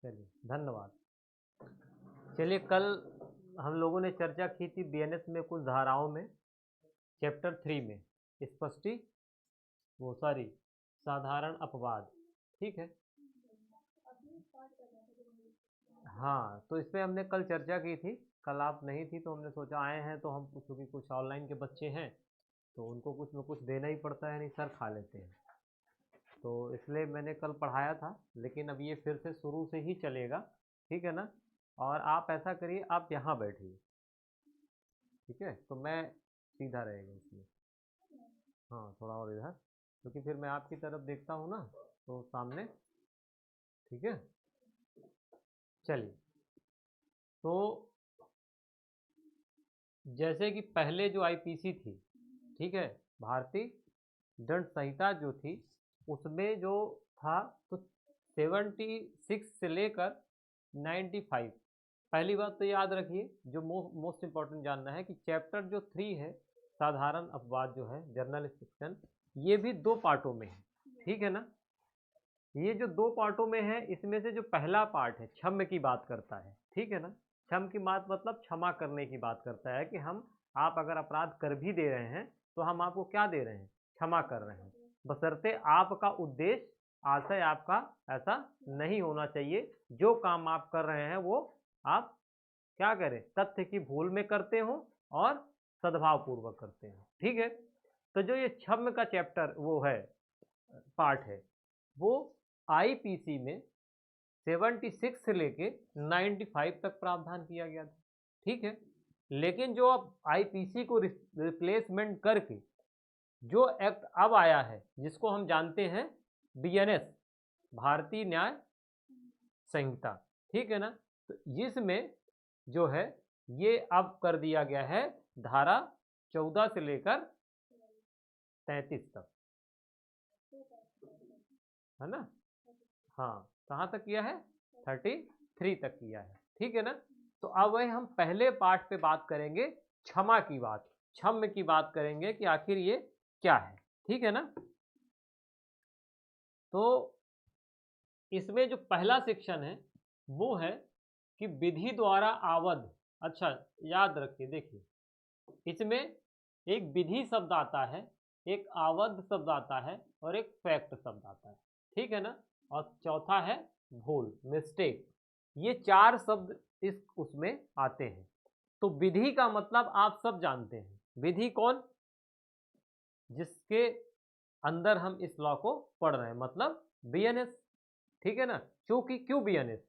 चलिए धन्यवाद। चलिए कल हम लोगों ने चर्चा की थी बीएनएस में कुछ धाराओं में, चैप्टर 3 में स्पष्टी वो सॉरी साधारण अपवाद। ठीक है, हाँ तो इसमें हमने कल चर्चा की थी। कल आप नहीं थी तो हमने सोचा आए हैं तो हम क्योंकि कुछ ऑनलाइन के बच्चे हैं तो उनको कुछ न कुछ देना ही पड़ता है, नहीं सर खा लेते हैं, तो इसलिए मैंने कल पढ़ाया था। लेकिन अब ये फिर से शुरू से ही चलेगा, ठीक है ना। और आप ऐसा करिए, आप यहाँ बैठिए, ठीक है, तो मैं सीधा रहेगा इसमें। हाँ थोड़ा और इधर, क्योंकि फिर मैं आपकी तरफ देखता हूँ ना तो सामने, ठीक है। चलिए, तो जैसे कि पहले जो आईपीसी थी, ठीक है, भारतीय दंड संहिता जो थी, उसमें जो था तो 76 से लेकर 95। पहली बात तो याद रखिए, जो मोस्ट इम्पोर्टेंट जानना है कि चैप्टर जो 3 है साधारण अपवाद जो है जर्नल सेक्शन, ये भी 2 पार्टों में है, ठीक है ना। ये जो 2 पार्टों में है, इसमें से जो पहला पार्ट है क्षम्य की बात करता है, ठीक है ना। क्षम की बात मतलब क्षमा करने की बात करता है कि हम आप अगर अपराध कर भी दे रहे हैं तो हम आपको क्या दे रहे हैं, क्षमा कर रहे हैं, बशर्ते आपका उद्देश्य आशय आपका ऐसा नहीं होना चाहिए। जो काम आप कर रहे हैं वो आप क्या करें, तथ्य की भूल में करते हो और सद्भाव पूर्वक करते हो, ठीक है। तो जो ये क्षम्य का चैप्टर वो है, पार्ट है, वो आईपीसी में 76 से लेके 95 तक प्रावधान किया गया था, ठीक है। लेकिन जो अब आईपीसी को रिप्लेसमेंट करके जो एक्ट अब आया है, जिसको हम जानते हैं बीएनएस, भारतीय न्याय संहिता, ठीक है ना। तो इसमें जो है ये अब कर दिया गया है धारा 14 से लेकर 33 तक, है ना। हाँ, कहाँ तक किया है, 33 तक किया है, ठीक है ना। तो अब वही हम पहले पार्ट पे बात करेंगे, क्षमा की बात, क्षम्य की बात करेंगे कि आखिर ये क्या है, ठीक है ना। तो इसमें जो पहला सेक्शन है वो है कि विधि द्वारा आवद। अच्छा याद रखिए, देखिए इसमें एक विधि शब्द आता है, एक आवद शब्द आता है और एक फैक्ट शब्द आता है, ठीक है ना। और चौथा है भूल, मिस्टेक। ये 4 शब्द इस उसमें आते हैं। तो विधि का मतलब आप सब जानते हैं, विधि कौन, जिसके अंदर हम इस लॉ को पढ़ रहे हैं, मतलब बीएनएस, ठीक है ना। क्योंकि क्यों बीएनएस,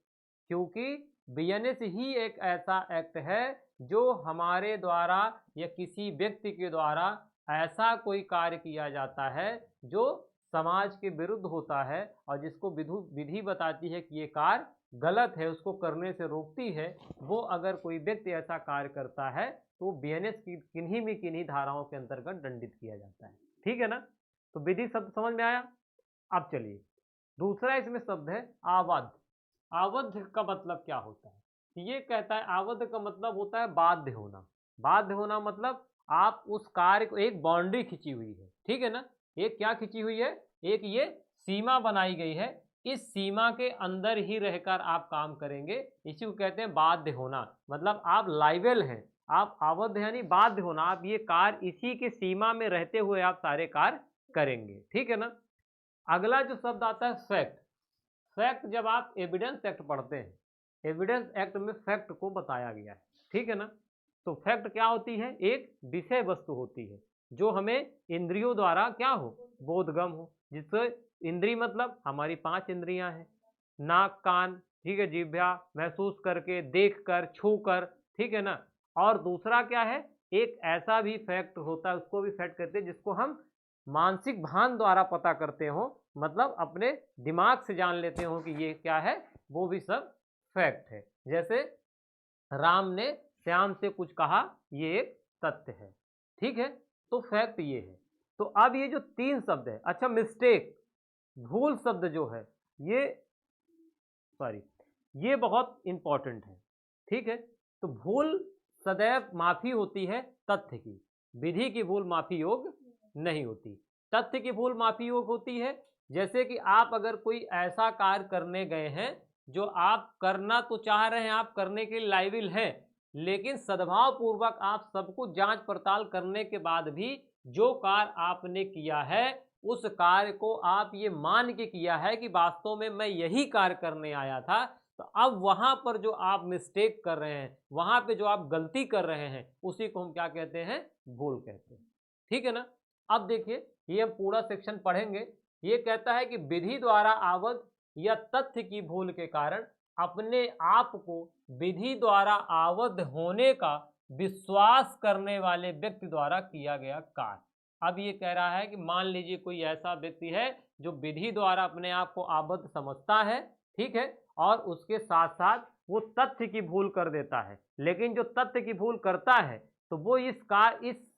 क्योंकि बीएनएस ही एक ऐसा एक्ट है जो हमारे द्वारा या किसी व्यक्ति के द्वारा ऐसा कोई कार्य किया जाता है जो समाज के विरुद्ध होता है और जिसको विधि बताती है कि ये कार्य गलत है, उसको करने से रोकती है। वो अगर कोई व्यक्ति ऐसा कार्य करता है तो बीएनएस की किन्हीं में किन्हीं धाराओं के अंतर्गत दंडित किया जाता है, ठीक है ना। तो विधि शब्द समझ में आया। अब चलिए, दूसरा इसमें शब्द है आवध। आवध का मतलब क्या होता है, ये कहता है आवध का मतलब होता है बाध्य होना। बाध्य होना मतलब आप उस कार्य को, एक बाउंड्री खिंची हुई है, ठीक है ना। एक क्या खिंची हुई है, एक ये सीमा बनाई गई है, इस सीमा के अंदर ही रहकर आप काम करेंगे, इसी को कहते हैं बाध्य होना। मतलब आप लाइबल हैं, आप आवध यानी बाध्य होना, आप ये कार्य इसी के सीमा में रहते हुए आप सारे कार्य करेंगे, ठीक है ना। अगला जो शब्द आता है फैक्ट। फैक्ट जब आप एविडेंस एक्ट पढ़ते हैं, एविडेंस एक्ट में फैक्ट को बताया गया है, ठीक है ना। तो फैक्ट क्या होती है, एक विषय वस्तु होती है जो हमें इंद्रियों द्वारा क्या हो, बोधगम हो। जिससे इंद्री मतलब हमारी 5 इंद्रियां हैं, नाक कान, ठीक है, जिह्वा, महसूस करके, देख कर, छू कर, ठीक है ना। और दूसरा क्या है, एक ऐसा भी फैक्ट होता है, उसको भी फैक्ट कहते हैं, जिसको हम मानसिक भान द्वारा पता करते हो, मतलब अपने दिमाग से जान लेते हो कि ये क्या है, वो भी सब फैक्ट है। जैसे राम ने श्याम से कुछ कहा, ये एक तथ्य है, ठीक है। तो फैक्ट ये है। तो अब ये जो 3 शब्द है, अच्छा मिस्टेक, भूल शब्द जो है, ये सॉरी, ये बहुत इंपॉर्टेंट है, ठीक है। तो भूल सदैव माफी होती है तथ्य की, विधि की भूल माफी योग्य नहीं होती। तथ्य की भूल माफी योग्य होती है, जैसे कि आप अगर कोई ऐसा कार्य करने गए हैं जो आप करना तो चाह रहे हैं, आप करने के लिए लायबिल हैं, लेकिन सद्भाव पूर्वक आप सबको जांच पड़ताल करने के बाद भी जो कार्य आपने किया है उस कार्य को आप ये मान के किया है कि वास्तव में मैं यही कार्य करने आया था, तो अब वहां पर जो आप मिस्टेक कर रहे हैं, वहां पे जो आप गलती कर रहे हैं, उसी को हम क्या कहते हैं? भूल कहते हैं। ठीक है ना? अब देखिए, ये हम पूरा सेक्शन पढ़ेंगे। ये कहता है कि विधि द्वारा आबद्ध या तथ्य की भूल के कारण अपने आप को विधि द्वारा आबद्ध होने का विश्वास करने वाले व्यक्ति द्वारा किया गया कार्य। अब ये कह रहा है कि मान लीजिए कोई ऐसा व्यक्ति है जो विधि द्वारा अपने आप को आबद्ध समझता है, ठीक है, और उसके साथ साथ वो तथ्य की भूल कर देता है, लेकिन जो तथ्य की भूल करता है तो वो इस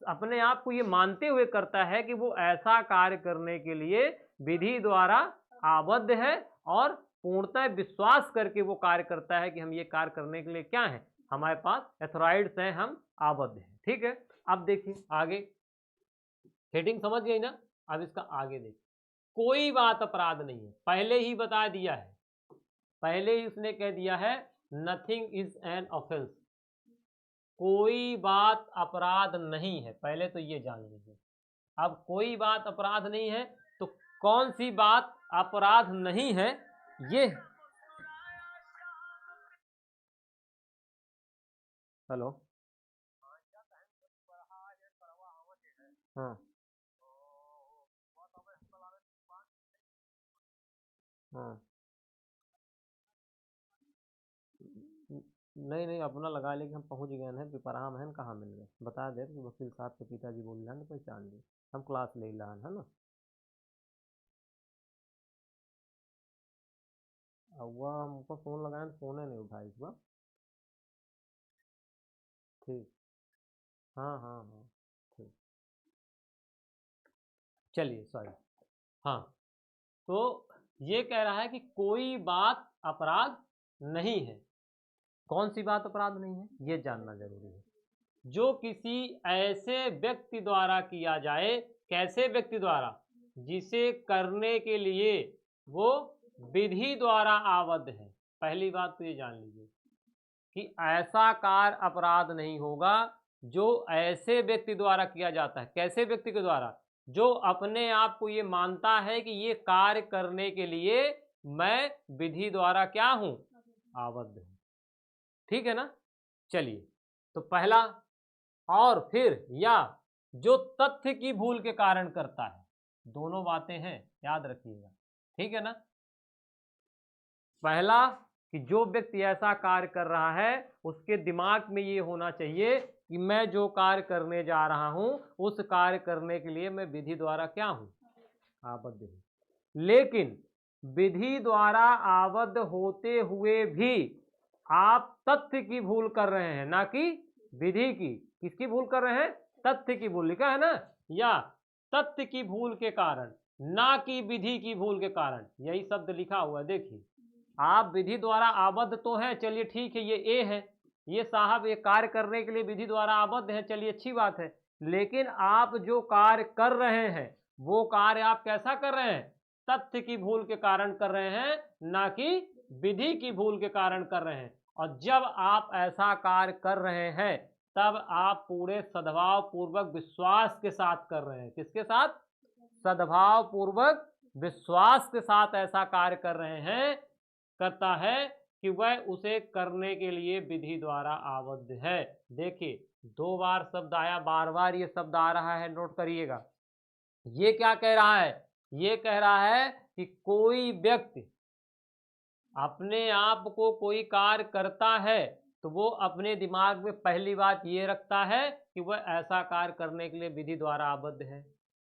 अपने आप को ये मानते हुए करता है कि वो ऐसा कार्य करने के लिए विधि द्वारा आबद्ध है और पूर्णतः विश्वास करके वो कार्य करता है कि हम ये कार्य करने के लिए क्या है, हमारे पास एथोराइड्स हैं, हम आबद्ध हैं। ठीक है, अब देखिए आगे, हेडिंग समझ गई ना? अब इसका आगे देखिए, कोई बात अपराध नहीं है, पहले ही बता दिया है, पहले ही उसने कह दिया है नथिंग इज एन ऑफेंस, कोई बात अपराध नहीं है, पहले तो ये जान लीजिए। अब कोई बात अपराध नहीं है, तो कौन सी बात अपराध नहीं है? ये हेलो, हाँ हाँ, नहीं नहीं अपना लगा ले कि हम पहुंच गए हैं, पिपराम हैं, कहाँ मिल गए, बता दे कि वकील साहब के पिताजी बोल रहे हैं, पहचान लिए, हम क्लास ले रहा है ना। अब वह हमको फ़ोन लगाए तो फ़ोन ही नहीं उठाई इस बार। ठीक, हाँ हाँ हाँ, ठीक, चलिए सॉरी। हाँ, तो ये कह रहा है कि कोई बात अपराध नहीं है, कौन सी बात अपराध नहीं है ये जानना जरूरी है। जो किसी ऐसे व्यक्ति द्वारा किया जाए, कैसे व्यक्ति द्वारा? जिसे करने के लिए वो विधि द्वारा आबद्ध है। पहली बात तो ये जान लीजिए कि ऐसा कार्य अपराध नहीं होगा जो ऐसे व्यक्ति द्वारा किया जाता है। कैसे व्यक्ति के द्वारा? जो अपने आप को ये मानता है कि ये कार्य करने के लिए मैं विधि द्वारा क्या हूं? आबद्ध हूं। ठीक है ना? चलिए, तो पहला, और फिर या जो तथ्य की भूल के कारण करता है, दोनों बातें हैं, याद रखिएगा। ठीक है ना? पहला कि जो व्यक्ति ऐसा कार्य कर रहा है उसके दिमाग में ये होना चाहिए कि मैं जो कार्य करने जा रहा हूं उस कार्य करने के लिए मैं विधि द्वारा क्या हूं? आबद्ध हूं। लेकिन विधि द्वारा आबद्ध होते हुए भी आप तथ्य की भूल कर रहे हैं, ना कि विधि की। किसकी भूल कर रहे हैं? तथ्य की भूल, लिखा है ना, या तथ्य की भूल के कारण, ना कि विधि की भूल के कारण, यही शब्द लिखा हुआ है। देखिए, आप विधि द्वारा आबद्ध तो हैं, चलिए ठीक है, ये ए है, ये साहब ये कार्य करने के लिए विधि द्वारा आबद्ध है, चलिए अच्छी बात है। लेकिन आप जो कार्य कर रहे हैं वो कार्य आप कैसा कर रहे हैं? तथ्य की भूल के कारण कर रहे हैं, ना कि विधि की भूल के कारण कर रहे हैं। और जब आप ऐसा कार्य कर रहे हैं तब आप पूरे सद्भाव पूर्वक विश्वास के साथ कर रहे हैं। किसके साथ? सद्भाव पूर्वक विश्वास के साथ ऐसा कार्य कर रहे हैं, करता है कि वह उसे करने के लिए विधि द्वारा आबद्ध है। देखिए, दो बार शब्द आया, बार बार ये शब्द आ रहा है, नोट करिएगा। ये क्या कह रहा है? ये कह रहा है कि कोई व्यक्ति अपने आप को कोई कार्य करता है तो वो अपने दिमाग में पहली बात ये रखता है कि वह ऐसा कार्य करने के लिए विधि द्वारा आबद्ध है।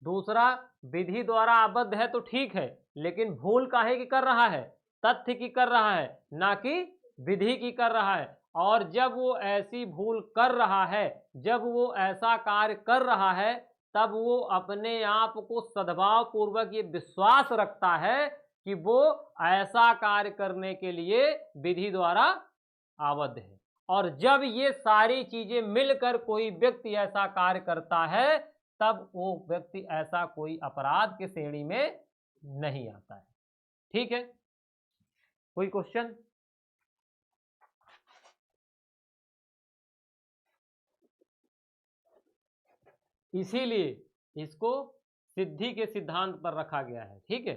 दूसरा, विधि द्वारा आबद्ध है तो ठीक है, लेकिन भूल काहे की कर रहा है? तथ्य की कर रहा है, ना कि विधि की कर रहा है। और जब वो ऐसी भूल कर रहा है, जब वो ऐसा कार्य कर रहा है, तब वो अपने आप को सद्भाव पूर्वक ये विश्वास रखता है कि वो ऐसा कार्य करने के लिए विधि द्वारा आबद्ध है। और जब ये सारी चीजें मिलकर कोई व्यक्ति ऐसा कार्य करता है तब वो व्यक्ति ऐसा कोई अपराध की श्रेणी में नहीं आता है। ठीक है, कोई क्वेश्चन? इसीलिए इसको सिद्धि के सिद्धांत पर रखा गया है। ठीक है,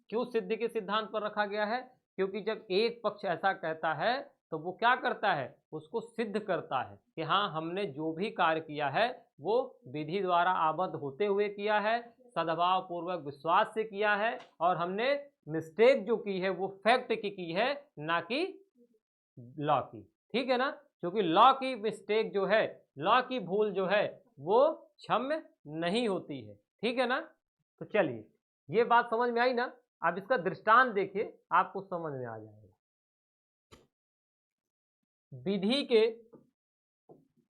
क्यों सिद्धि के सिद्धांत पर रखा गया है? क्योंकि जब एक पक्ष ऐसा कहता है तो वो क्या करता है, उसको सिद्ध करता है कि हाँ हमने जो भी कार्य किया है वो विधि द्वारा आबद्ध होते हुए किया है, सद्भाव पूर्वक विश्वास से किया है, और हमने मिस्टेक जो की है वो फैक्ट की है, ना कि लॉ की। ठीक है ना, क्योंकि लॉ की मिस्टेक जो है, लॉ की भूल जो है वो क्षम्य नहीं होती है। ठीक है ना, तो चलिए ये बात समझ में आई ना। अब इसका दृष्टांत देखिए, आपको समझ में आ जाएगा।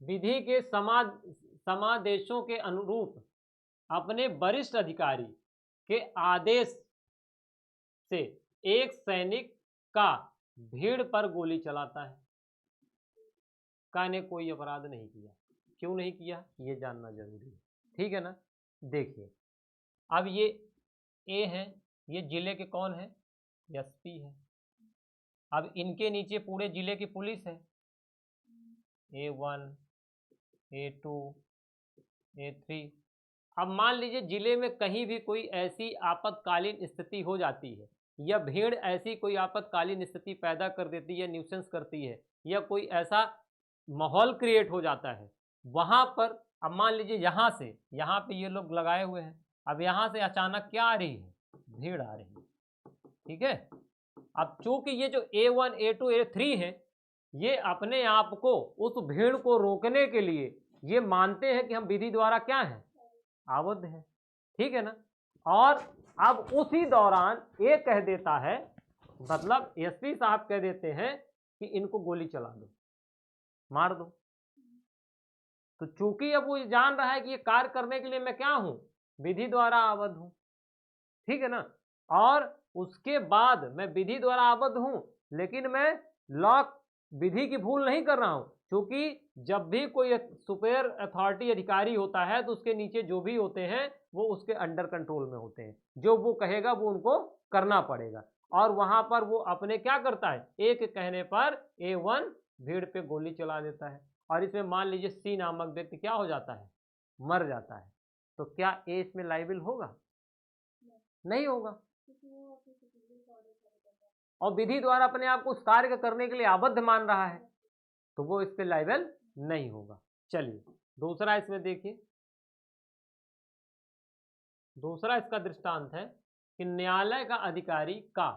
विधि के समादेशों के अनुरूप अपने वरिष्ठ अधिकारी के आदेश से एक सैनिक का भीड़ पर गोली चलाता है। का ने कोई अपराध नहीं किया। क्यों नहीं किया, ये जानना जरूरी है। ठीक है ना, देखिए अब ये ए है, ये जिले के कौन है, एसपी है। अब इनके नीचे पूरे जिले की पुलिस है, A1, A2, A3। अब मान लीजिए जिले में कहीं भी कोई ऐसी आपातकालीन स्थिति हो जाती है, या भीड़ ऐसी कोई आपातकालीन स्थिति पैदा कर देती है, न्यूसेंस करती है, या कोई ऐसा माहौल क्रिएट हो जाता है वहां पर। अब मान लीजिए यहाँ से, यहाँ पे ये लोग लगाए हुए हैं, अब यहाँ से अचानक क्या आ रही है, भीड़ आ रही है। ठीक है, अब चूंकि ये जो A1, A2, A3 है, ये अपने आप को उस भीड़ को रोकने के लिए ये मानते हैं कि हम विधि द्वारा क्या है, आबद्ध है। ठीक है ना, और अब उसी दौरान ये कह देता है, मतलब एसपी साहब कह देते हैं कि इनको गोली चला दो, मार दो। तो चूंकि अब वो जान रहा है कि ये कार्य करने के लिए मैं क्या हूं, विधि द्वारा आबद्ध हूं। ठीक है ना, और उसके बाद मैं विधि द्वारा आबद्ध हूं, लेकिन मैं लॉ विधि की भूल नहीं कर रहा हूं। क्योंकि जब भी कोई सुपेरियर अथॉरिटी अधिकारी होता है तो उसके नीचे जो भी होते हैं वो उसके अंडर कंट्रोल में होते हैं, जो वो कहेगा वो उनको करना पड़ेगा। और वहां पर वो अपने क्या करता है, एक कहने पर A1 भीड़ पे गोली चला देता है, और इसमें मान लीजिए C नामक व्यक्ति क्या हो जाता है, मर जाता है। तो क्या A इसमें लायबल होगा, नहीं होगा। और विधि द्वारा अपने आप को उस कार्य करने के लिए आबद्ध मान रहा है, तो वो इस पे लायबल नहीं होगा। चलिए दूसरा इसमें देखिए, दूसरा इसका दृष्टांत है कि न्यायालय का अधिकारी का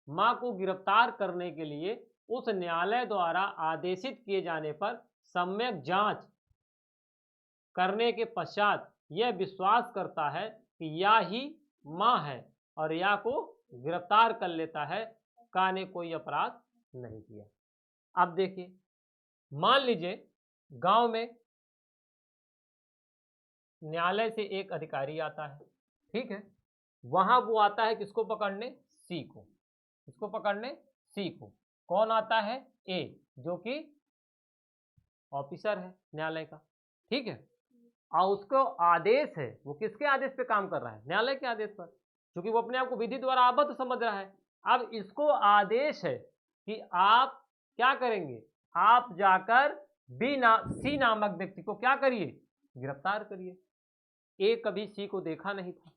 मां को गिरफ्तार करने के लिए उस न्यायालय द्वारा आदेशित किए जाने पर सम्यक जांच करने के पश्चात यह विश्वास करता है कि या ही मां है और या को गिरफ्तार कर लेता है, का ने कोई अपराध नहीं किया। अब देखिए, मान लीजिए गांव में न्यायालय से एक अधिकारी आता है। ठीक है, वहां वो आता है किसको पकड़ने, सी को। किसको पकड़ने, सी को। कौन आता है, ए, जो कि ऑफिसर है न्यायालय का। ठीक है, और उसको आदेश है, वो किसके आदेश पे काम कर रहा है, न्यायालय के आदेश पर, क्योंकि वो अपने आप को विधि द्वारा आबद्ध समझ रहा है। अब इसको आदेश है कि आप क्या करेंगे, आप जाकर सी नामक व्यक्ति को क्या करिए, गिरफ्तार करिए। ए कभी सी को देखा नहीं था।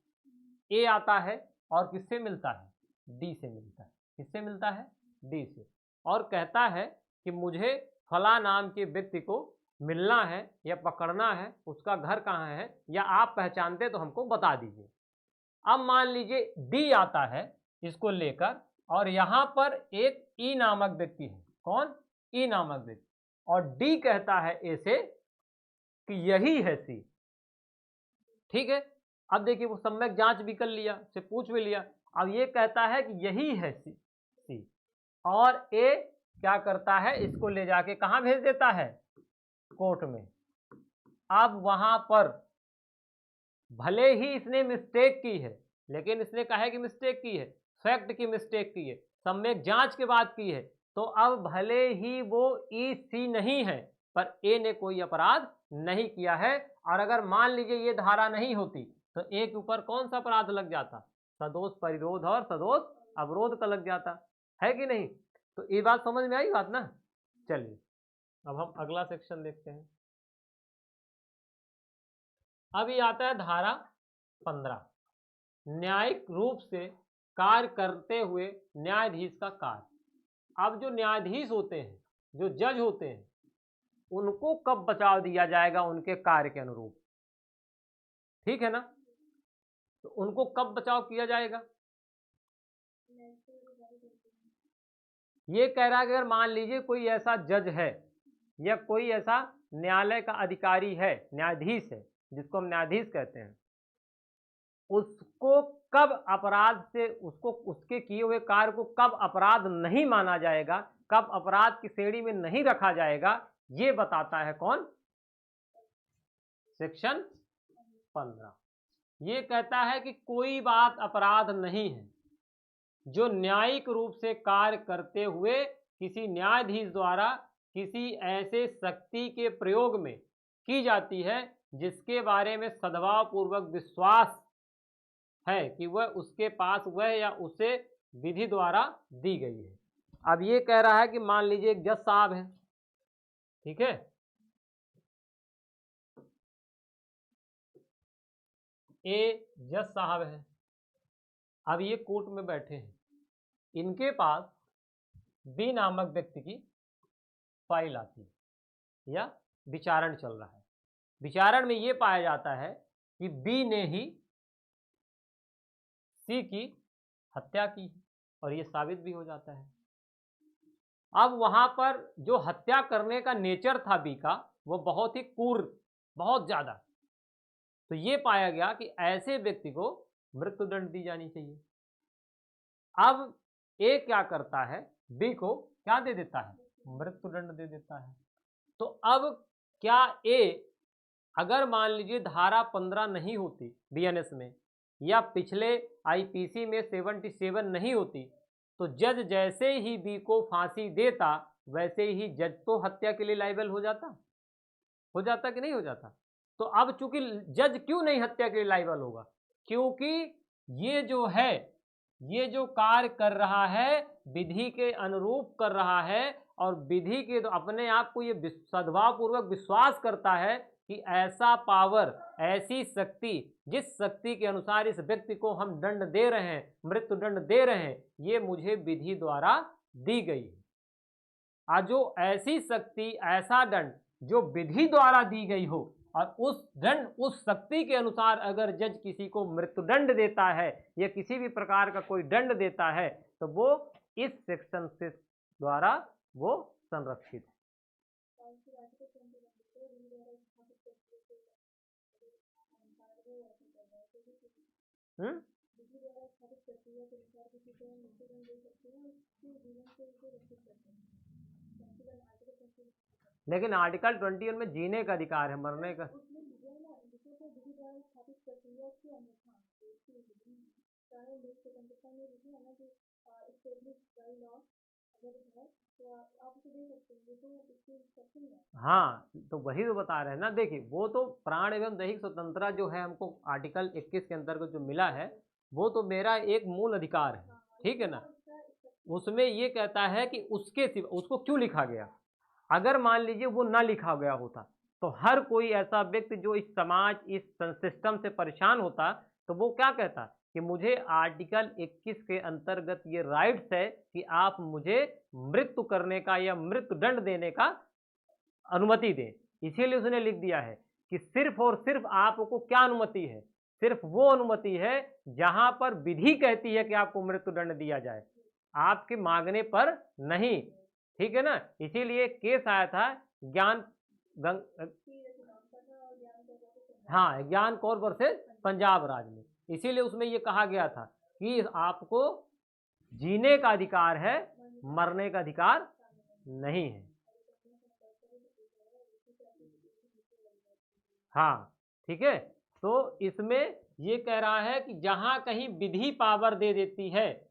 ए आता है और किससे मिलता है, डी से मिलता है। किससे मिलता है, डी से, और कहता है कि मुझे फला नाम के व्यक्ति को मिलना है या पकड़ना है, उसका घर कहाँ है, या आप पहचानते तो हमको बता दीजिए। अब मान लीजिए डी आता है इसको लेकर, और यहां पर एक ई नामक व्यक्ति है। कौन, ई नामक व्यक्ति, और डी कहता है ए से कि यही है सी। ठीक है, अब देखिए वो सम्यक जांच भी कर लिया, से पूछ भी लिया, अब ये कहता है कि यही है सी, और ए क्या करता है, इसको ले जाके कहां भेज देता है, कोर्ट में। अब वहां पर भले ही इसने मिस्टेक की है, लेकिन इसने कहा है कि मिस्टेक की है, फैक्ट की मिस्टेक की है, सम्यक जांच के बाद की है, तो अब भले ही वो ई सी नहीं है, पर ए ने कोई अपराध नहीं किया है। और अगर मान लीजिए ये धारा नहीं होती तो ए के ऊपर कौन सा अपराध लग जाता, सदोष परिरोध और सदोष अवरोध का लग जाता। है कि नहीं? तो ये बात समझ में आई बात ना। चलिए अब हम अगला सेक्शन देखते हैं। अब ये आता है धारा 15, न्यायिक रूप से कार्य करते हुए न्यायाधीश का कार्य। अब जो न्यायाधीश होते हैं, जो जज होते हैं, उनको कब बचाव दिया जाएगा उनके कार्य के अनुरूप, ठीक है ना? तो उनको कब बचाव किया जाएगा? ये कह रहा है कि अगर मान लीजिए कोई ऐसा जज है या कोई ऐसा न्यायालय का अधिकारी है, न्यायाधीश है, जिसको हम न्यायाधीश कहते हैं, उसको कब अपराध से, उसको उसके किए हुए कार्य को कब अपराध नहीं माना जाएगा, कब अपराध की श्रेणी में नहीं रखा जाएगा, ये बताता है कौन? सेक्शन 15। ये कहता है कि कोई बात अपराध नहीं है जो न्यायिक रूप से कार्य करते हुए किसी न्यायाधीश द्वारा किसी ऐसे शक्ति के प्रयोग में की जाती है जिसके बारे में सद्भावपूर्वक विश्वास है कि वह उसके पास वह या उसे विधि द्वारा दी गई है। अब ये कह रहा है कि मान लीजिए एक जज साहब है, ठीक है, ए जज साहब है। अब ये कोर्ट में बैठे हैं, इनके पास बी नामक व्यक्ति की फाइल आती है या विचारण चल रहा है। विचारण में ये पाया जाता है कि बी ने ही सी की हत्या की और ये साबित भी हो जाता है। अब वहां पर जो हत्या करने का नेचर था बी का, वो बहुत ही क्रूर, बहुत ज्यादा, तो ये पाया गया कि ऐसे व्यक्ति को मृत्युदंड दी जानी चाहिए। अब ए क्या करता है, बी को क्या दे देता है? मृत्युदंड दे देता है। तो अब क्या ए, अगर मान लीजिए धारा 15 नहीं होती बीएनएस में या पिछले आईपीसी में 77 नहीं होती, तो जज जैसे ही बी को फांसी देता वैसे ही जज तो हत्या के लिए लायबल हो जाता कि नहीं हो जाता? तो अब चूंकि जज क्यों नहीं हत्या के लिए लायबल होगा? क्योंकि ये जो है, ये जो कार्य कर रहा है विधि के अनुरूप कर रहा है और विधि के तो अपने आप को ये सद्भावपूर्वक विश्वास करता है कि ऐसा पावर, ऐसी शक्ति, जिस शक्ति के अनुसार इस व्यक्ति को हम दंड दे रहे हैं, मृत्युदंड दे रहे हैं, ये मुझे विधि द्वारा दी गई है। आज जो ऐसी शक्ति, ऐसा दंड जो विधि द्वारा दी गई हो और उस दंड, उस शक्ति के अनुसार अगर जज किसी को मृत्युदंड देता है या किसी भी प्रकार का कोई दंड देता है तो वो इस सेक्शन से द्वारा वो संरक्षित है। लेकिन आर्टिकल 21 में जीने का अधिकार है, मरने का हाँ, तो वही तो बता रहे हैं ना। देखिए वो तो प्राण एवं दैहिक स्वतंत्रता जो है हमको आर्टिकल 21 के अंतर्गत जो मिला है वो तो मेरा एक मूल अधिकार है, ठीक है ना। उसमें ये कहता है कि उसके सिवा, उसको क्यों लिखा गया? अगर मान लीजिए वो ना लिखा गया होता तो हर कोई ऐसा व्यक्ति जो इस समाज, इस सिस्टम से परेशान होता, तो वो क्या कहता कि मुझे आर्टिकल 21 के अंतर्गत ये राइट्स है कि आप मुझे मृत्यु करने का या मृत्युदंड देने का अनुमति दें। इसीलिए उसने लिख दिया है कि सिर्फ और सिर्फ आपको क्या अनुमति है? सिर्फ वो अनुमति है जहां पर विधि कहती है कि आपको मृत्युदंड दिया जाए, आपके मांगने पर नहीं, ठीक है ना। इसीलिए केस आया था ज्ञान कौर वर्सेस पंजाब राज में, इसीलिए उसमें ये कहा गया था कि आपको जीने का अधिकार है, मरने का अधिकार नहीं है। हाँ, ठीक है। तो इसमें ये कह रहा है कि जहां कहीं विधि पावर दे देती है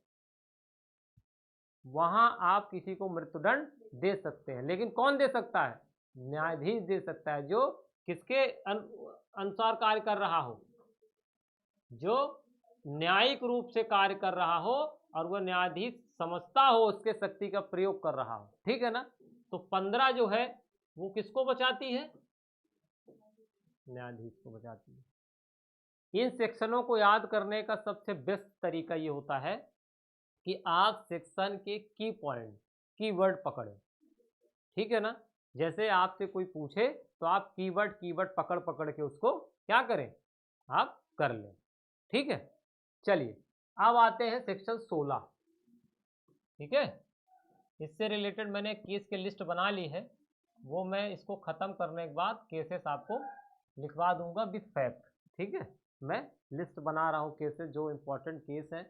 वहां आप किसी को मृत्युदंड दे सकते हैं, लेकिन कौन दे सकता है? न्यायाधीश दे सकता है, जो किसके अनुसार कार्य कर रहा हो, जो न्यायिक रूप से कार्य कर रहा हो और वह न्यायाधीश समझता हो उसके शक्ति का प्रयोग कर रहा हो, ठीक है ना। तो 15 जो है वो किसको बचाती है, न्यायाधीश को बचाती है। इन सेक्शनों को याद करने का सबसे बेस्ट तरीका ये होता है कि आप सेक्शन के की पॉइंट, कीवर्ड पकड़ें, ठीक है ना। जैसे आपसे कोई पूछे तो आप कीवर्ड पकड़ पकड़ के उसको क्या करें, आप कर लें, ठीक है। चलिए अब आते हैं सेक्शन 16, ठीक है। इससे रिलेटेड मैंने केस की लिस्ट बना ली है, वो मैं इसको ख़त्म करने के बाद केसेस आपको लिखवा दूंगा विथ फैक्ट, ठीक है। मैं लिस्ट बना रहा हूँ केसेस, जो इम्पोर्टेंट केस हैं,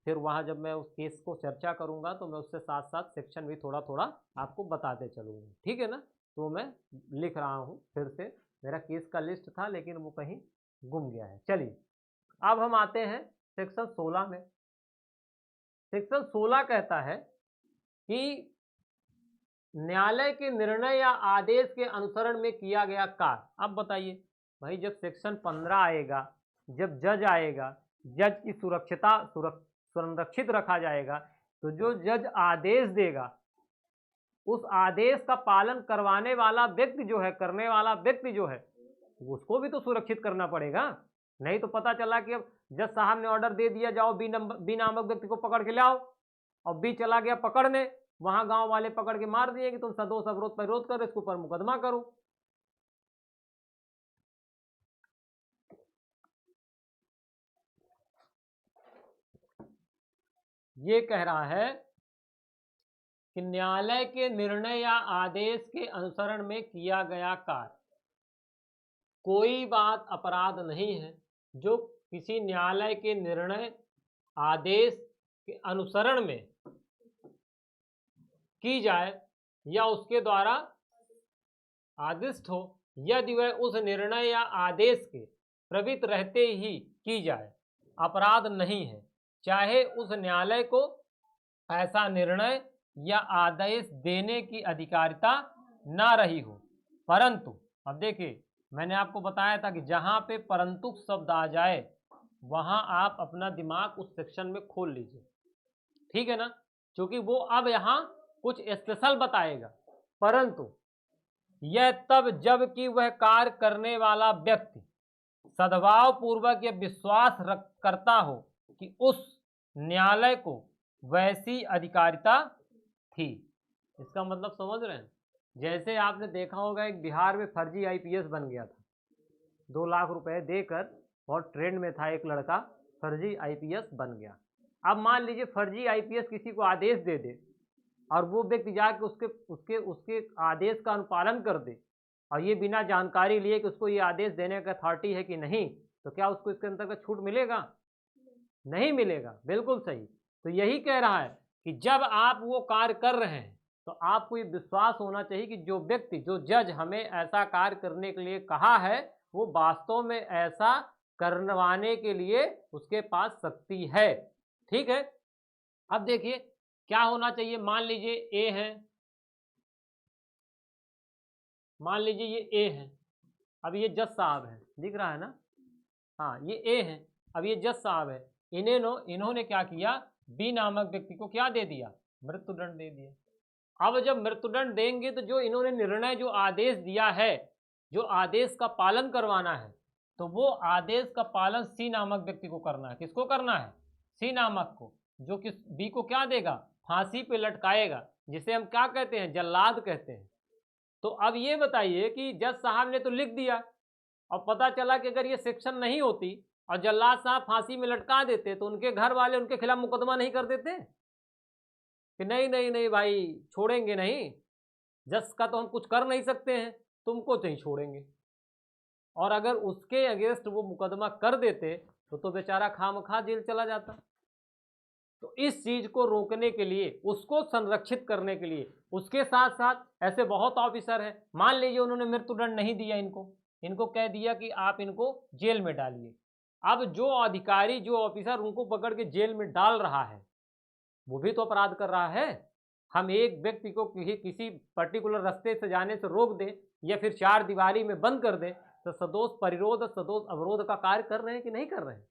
फिर वहाँ जब मैं उस केस को चर्चा करूँगा तो मैं उससे साथ साथ सेक्शन भी थोड़ा थोड़ा आपको बताते चलूँगा, ठीक है ना। तो मैं लिख रहा हूँ फिर से, मेरा केस का लिस्ट था लेकिन वो कहीं गुम गया है। चलिए अब हम आते हैं सेक्शन 16 में। सेक्शन 16 कहता है कि न्यायालय के निर्णय या आदेश के अनुसरण में किया गया कार्य। अब बताइए भाई, जब सेक्शन 15 आएगा, जब जज आएगा, जज की संरक्षित रखा जाएगा, तो जो जज आदेश देगा उस आदेश का पालन करवाने वाला व्यक्ति जो है, करने वाला व्यक्ति जो है, उसको भी तो सुरक्षित करना पड़ेगा। नहीं तो पता चला कि अब जज साहब ने ऑर्डर दे दिया, जाओ बी नामक व्यक्ति को पकड़ के लाओ, और बी चला गया पकड़ने, वहां गांव वाले पकड़ के मार दिए कि तुम सदोष अवरोध पर विरोध करो, इसके ऊपर मुकदमा करो। ये कह रहा है कि न्यायालय के निर्णय या आदेश के अनुसरण में किया गया कार्य, कोई बात अपराध नहीं है जो किसी न्यायालय के निर्णय आदेश के अनुसरण में की जाए या उसके द्वारा आदिष्ट हो, यदि वह उस निर्णय या आदेश के प्रवृत्त रहते ही की जाए, अपराध नहीं है, चाहे उस न्यायालय को ऐसा निर्णय या आदेश देने की अधिकारिता ना रही हो। परंतु अब देखिए, मैंने आपको बताया था कि जहां पे परंतु शब्द आ जाए वहां आप अपना दिमाग उस सेक्शन में खोल लीजिए, ठीक है ना, क्योंकि वो अब यहां कुछ स्पेशल बताएगा। परंतु यह तब जबकि वह कार्य करने वाला व्यक्ति सद्भाव पूर्वक यह विश्वास करता हो कि उस न्यायालय को वैसी अधिकारिता थी। इसका मतलब समझ रहे हैं। जैसे आपने देखा होगा एक बिहार में फर्जी आईपीएस बन गया था, 2 लाख रुपए देकर, बहुत ट्रेंड में था एक लड़का, फर्जी आईपीएस बन गया। अब मान लीजिए फर्जी आईपीएस किसी को आदेश दे दे और वो व्यक्ति जाके उसके आदेश का अनुपालन कर दे, और ये बिना जानकारी लिए कि उसको ये आदेश देने का अथॉरिटी है कि नहीं, तो क्या उसको इसके अंतर्गत छूट मिलेगा? नहीं मिलेगा। बिल्कुल सही। तो यही कह रहा है कि जब आप वो कार्य कर रहे हैं तो आपको ये विश्वास होना चाहिए कि जो व्यक्ति, जो जज हमें ऐसा कार्य करने के लिए कहा है, वो वास्तव में ऐसा करवाने के लिए उसके पास शक्ति है, ठीक है। अब देखिए क्या होना चाहिए। मान लीजिए ए है, मान लीजिए ये ए है, अब ये जज साहब है, दिख रहा है ना, हाँ ये ए है, अब ये जज साहब है, इन्होंने क्या किया, बी नामक व्यक्ति को क्या दे दिया, मृत्युदंड दे दिया। अब जब मृत्युदंड देंगे तो जो इन्होंने निर्णय, जो आदेश दिया है, जो आदेश का पालन करवाना है, तो वो आदेश का पालन सी नामक व्यक्ति को करना है। किसको करना है? सी नामक को, जो कि बी को क्या देगा, फांसी पे लटकाएगा, जिसे हम क्या कहते हैं, जल्लाद कहते हैं। तो अब ये बताइए कि जज साहब ने तो लिख दिया, और पता चला कि अगर ये सेक्शन नहीं होती और जल्लाद साहब फांसी में लटका देते तो उनके घर वाले उनके खिलाफ मुकदमा नहीं कर देते कि नहीं नहीं नहीं भाई छोड़ेंगे नहीं, जज का तो हम कुछ कर नहीं सकते हैं, तुमको नहीं छोड़ेंगे। और अगर उसके अगेंस्ट वो मुकदमा कर देते तो बेचारा खामखा जेल चला जाता। तो इस चीज को रोकने के लिए, उसको संरक्षित करने के लिए, उसके साथ साथ ऐसे बहुत ऑफिसर हैं, मान लीजिए उन्होंने मृत्युदंड नहीं दिया, इनको कह दिया कि आप इनको जेल में डालिए। अब जो अधिकारी, जो ऑफिसर उनको पकड़ के जेल में डाल रहा है, वो भी तो अपराध कर रहा है। हम एक व्यक्ति को किसी पर्टिकुलर रास्ते से जाने से रोक दें या फिर 4 दीवारी में बंद कर दें, तो सदोष परिरोध, सदोष अवरोध का कार्य कर रहे हैं कि नहीं कर रहे हैं?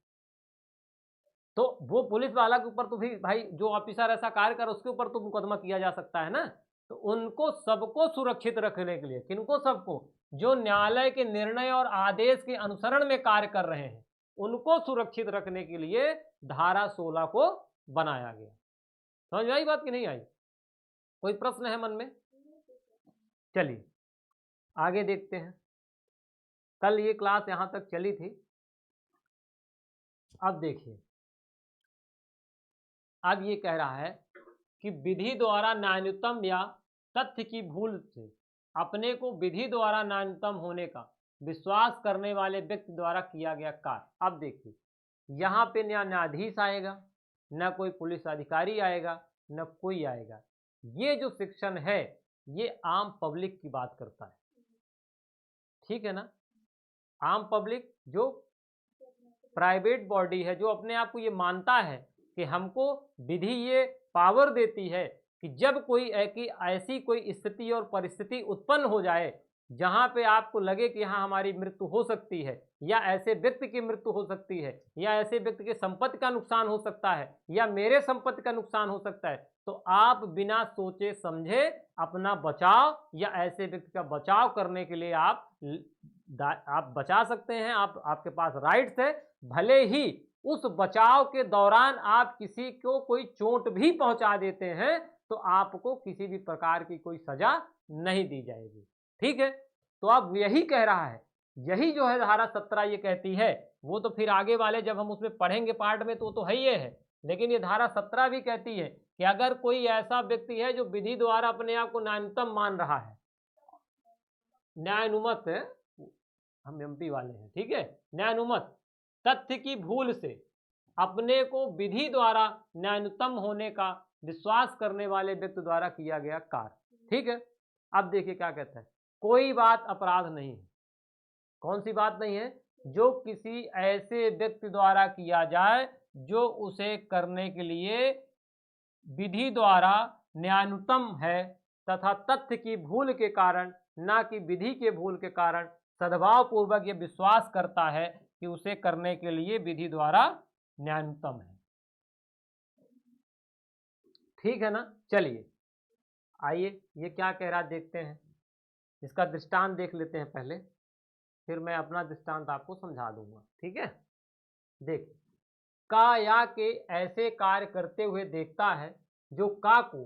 तो वो पुलिस वाला के ऊपर तो भी भाई जो ऑफिसर ऐसा कार्य कर उसके ऊपर तो मुकदमा किया जा सकता है ना। तो उनको सबको सुरक्षित रखने के लिए, किनको सबको, जो न्यायालय के निर्णय और आदेश के अनुसरण में कार्य कर रहे हैं उनको सुरक्षित रखने के लिए धारा 16 को बनाया गया। समझ में आई बात कि नहीं आई? कोई प्रश्न है मन में? चलिए आगे देखते हैं। कल ये क्लास यहां तक चली थी। अब देखिए, अब ये कह रहा है कि विधि द्वारा न्यायोत्तम या तथ्य की भूल से अपने को विधि द्वारा न्यायोत्तम होने का विश्वास करने वाले व्यक्ति द्वारा किया गया कार्य। अब देखिए, यहाँ पे न न्यायाधीश आएगा, न कोई पुलिस अधिकारी आएगा, न कोई आएगा। ये जो सेक्शन है ये आम पब्लिक की बात करता है, ठीक है ना। आम पब्लिक जो प्राइवेट बॉडी है, जो अपने आप को ये मानता है कि हमको विधि ये पावर देती है कि जब कोई ऐसी कोई स्थिति और परिस्थिति उत्पन्न हो जाए जहां पे आपको लगे कि हाँ हमारी मृत्यु हो सकती है, या ऐसे व्यक्ति की मृत्यु हो सकती है, या ऐसे व्यक्ति के संपत्ति का नुकसान हो सकता है, या मेरे संपत्ति का नुकसान हो सकता है, तो आप बिना सोचे समझे अपना बचाव या ऐसे व्यक्ति का बचाव करने के लिए आप बचा सकते हैं। आपके पास राइट्स है। भले ही उस बचाव के दौरान आप किसी को कोई चोट भी पहुंचा देते हैं तो आपको किसी भी प्रकार की कोई सजा नहीं दी जाएगी, ठीक है। तो अब यही कह रहा है, यही जो है धारा 17 ये कहती है, वो तो फिर आगे वाले जब हम उसमें पढ़ेंगे पार्ट में तो है ही है, लेकिन ये धारा 17 भी कहती है कि अगर कोई ऐसा व्यक्ति है जो विधि द्वारा अपने आप को न्यायोत्तम मान रहा है, न्यायानुमत, हम एमपी वाले हैं, ठीक है, न्यायानुमत तथ्य की भूल से अपने को विधि द्वारा न्यायोत्तम होने का विश्वास करने वाले व्यक्ति द्वारा किया गया कार्य, ठीक है। अब देखिए क्या कहता है, कोई बात अपराध नहीं है। कौन सी बात नहीं है? जो किसी ऐसे व्यक्ति द्वारा किया जाए जो उसे करने के लिए विधि द्वारा न्यायोत्तम है तथा तथ्य की भूल के कारण, ना कि विधि के भूल के कारण सद्भाव पूर्वक ये विश्वास करता है कि उसे करने के लिए विधि द्वारा न्यायोत्तम है, ठीक है ना। चलिए आइए ये क्या कह रहा देखते हैं, इसका दृष्टांत देख लेते हैं पहले, फिर मैं अपना दृष्टांत आपको समझा दूंगा, ठीक है। देखिए, का या के ऐसे कार्य करते हुए देखता है जो का को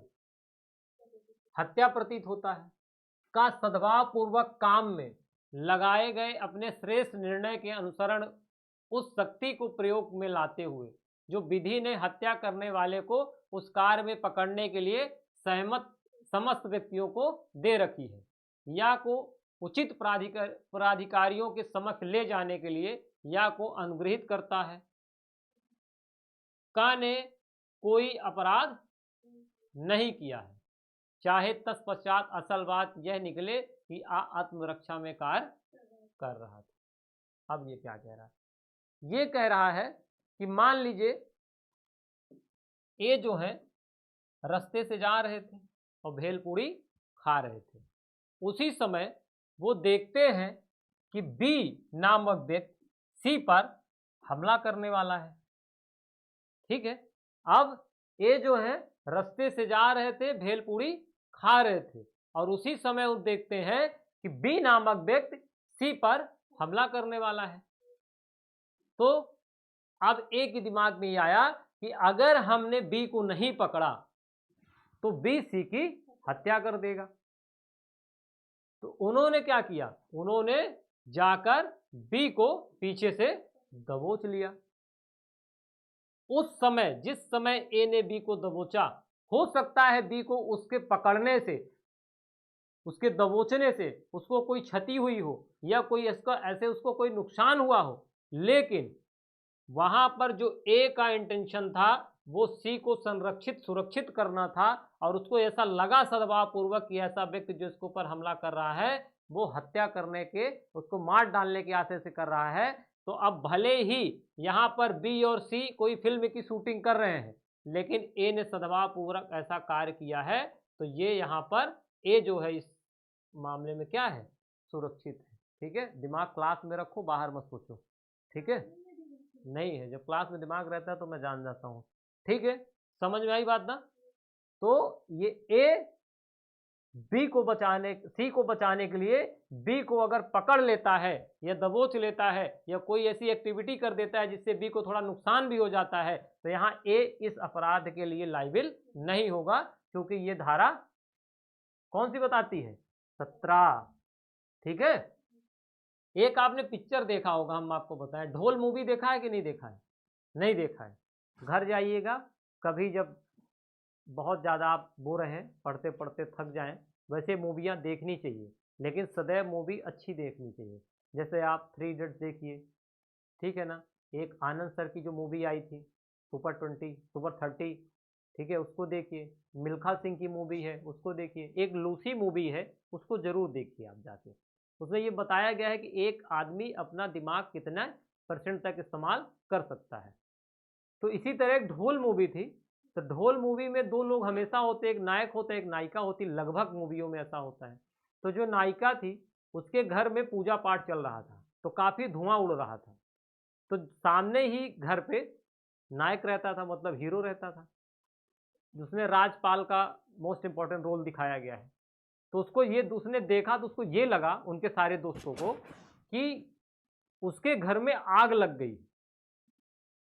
हत्या प्रतीत होता है। का सद्भाव पूर्वक काम में लगाए गए अपने श्रेष्ठ निर्णय के अनुसरण उस शक्ति को प्रयोग में लाते हुए जो विधि ने हत्या करने वाले को उस कार्य में पकड़ने के लिए सहमत समस्त व्यक्तियों को दे रखी है, या को उचित प्राधिकारियों के समक्ष ले जाने के लिए या को अनुग्रहित करता है। का ने कोई अपराध नहीं किया है, चाहे तत्पश्चात असल बात यह निकले कि आत्मरक्षा में कार्य कर रहा था। अब ये क्या कह रहा है? ये कह रहा है कि मान लीजिए ये जो है रास्ते से जा रहे थे और भेलपूरी खा रहे थे, उसी समय वो देखते हैं कि बी नामक व्यक्ति सी पर हमला करने वाला है, ठीक है। अब ये जो है रास्ते से जा रहे थे, भेलपूरी खा रहे थे, और उसी समय वो देखते हैं कि बी नामक व्यक्ति सी पर हमला करने वाला है। तो अब ए के दिमाग में ये आया कि अगर हमने बी को नहीं पकड़ा तो बी सी की हत्या कर देगा। तो उन्होंने क्या किया, उन्होंने जाकर बी को पीछे से दबोच लिया। उस समय जिस समय ए ने बी को दबोचा, हो सकता है बी को उसके पकड़ने से, उसके दबोचने से उसको कोई क्षति हुई हो या कोई इसका ऐसे उसको कोई नुकसान हुआ हो, लेकिन वहां पर जो ए का इंटेंशन था वो सी को संरक्षित सुरक्षित करना था, और उसको ऐसा लगा सद्भाव पूर्वक कि ऐसा व्यक्ति जो इसके ऊपर हमला कर रहा है वो हत्या करने के, उसको मार डालने के आशय से कर रहा है। तो अब भले ही यहाँ पर बी और सी कोई फिल्म की शूटिंग कर रहे हैं, लेकिन ए ने सद्भाव पूर्वक ऐसा कार्य किया है, तो ये यहाँ पर ए जो है इस मामले में क्या है, सुरक्षित है, ठीक है। दिमाग क्लास में रखो, बाहर मत सोचो, ठीक है। नहीं है। जब क्लास में दिमाग रहता है तो मैं जान जाता हूँ। ठीक है, समझ में आई बात ना? तो ये ए सी को बचाने के लिए बी को अगर पकड़ लेता है या दबोच लेता है या कोई ऐसी एक्टिविटी कर देता है जिससे बी को थोड़ा नुकसान भी हो जाता है, तो यहाँ ए इस अपराध के लिए लायबिल नहीं होगा, क्योंकि ये धारा कौन सी बताती है? 17। ठीक है। एक आपने पिक्चर देखा होगा, हम आपको बताएं, ढोल मूवी देखा है कि नहीं देखा है? नहीं देखा है। घर जाइएगा कभी, जब बहुत ज़्यादा आप बोर हैं, पढ़ते पढ़ते थक जाएं, वैसे मूवियाँ देखनी चाहिए, लेकिन सदैव मूवी अच्छी देखनी चाहिए। जैसे आप 3 इडियट्स देखिए, ठीक है ना। एक आनंद सर की जो मूवी आई थी सुपर 30, ठीक है, उसको देखिए। मिल्खा सिंह की मूवी है, उसको देखिए। एक लूसी मूवी है, उसको ज़रूर देखिए आप जाके। उसमें ये बताया गया है कि एक आदमी अपना दिमाग कितना % तक इस्तेमाल कर सकता है। तो इसी तरह एक ढोल मूवी थी, तो ढोल मूवी में 2 लोग हमेशा होते, एक नायक होता है, एक नायिका होती, लगभग मूवियों में ऐसा होता है। तो जो नायिका थी उसके घर में पूजा पाठ चल रहा था, तो काफ़ी धुआं उड़ रहा था। तो सामने ही घर पे नायक रहता था, मतलब हीरो रहता था, जिसमें राजपाल का मोस्ट इम्पॉर्टेंट रोल दिखाया गया है। तो उसने देखा, तो उसको ये लगा, उनके सारे दोस्तों को, कि उसके घर में आग लग गई।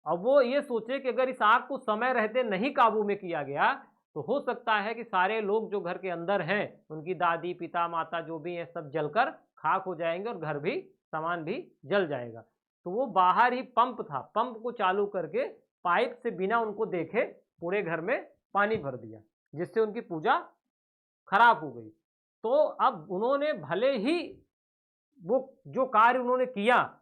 अब वो ये सोचे कि अगर इस आग को समय रहते नहीं काबू में किया गया तो हो सकता है कि सारे लोग जो घर के अंदर हैं, उनकी दादी पिता माता जो भी हैं, सब जलकर खाक हो जाएंगे और घर भी, सामान भी जल जाएगा। तो वो बाहर ही पंप था, पंप को चालू करके पाइप से बिना उनको देखे पूरे घर में पानी भर दिया, जिससे उनकी पूजा खराब हो गई। तो अब उन्होंने भले ही वो जो कार्य उन्होंने किया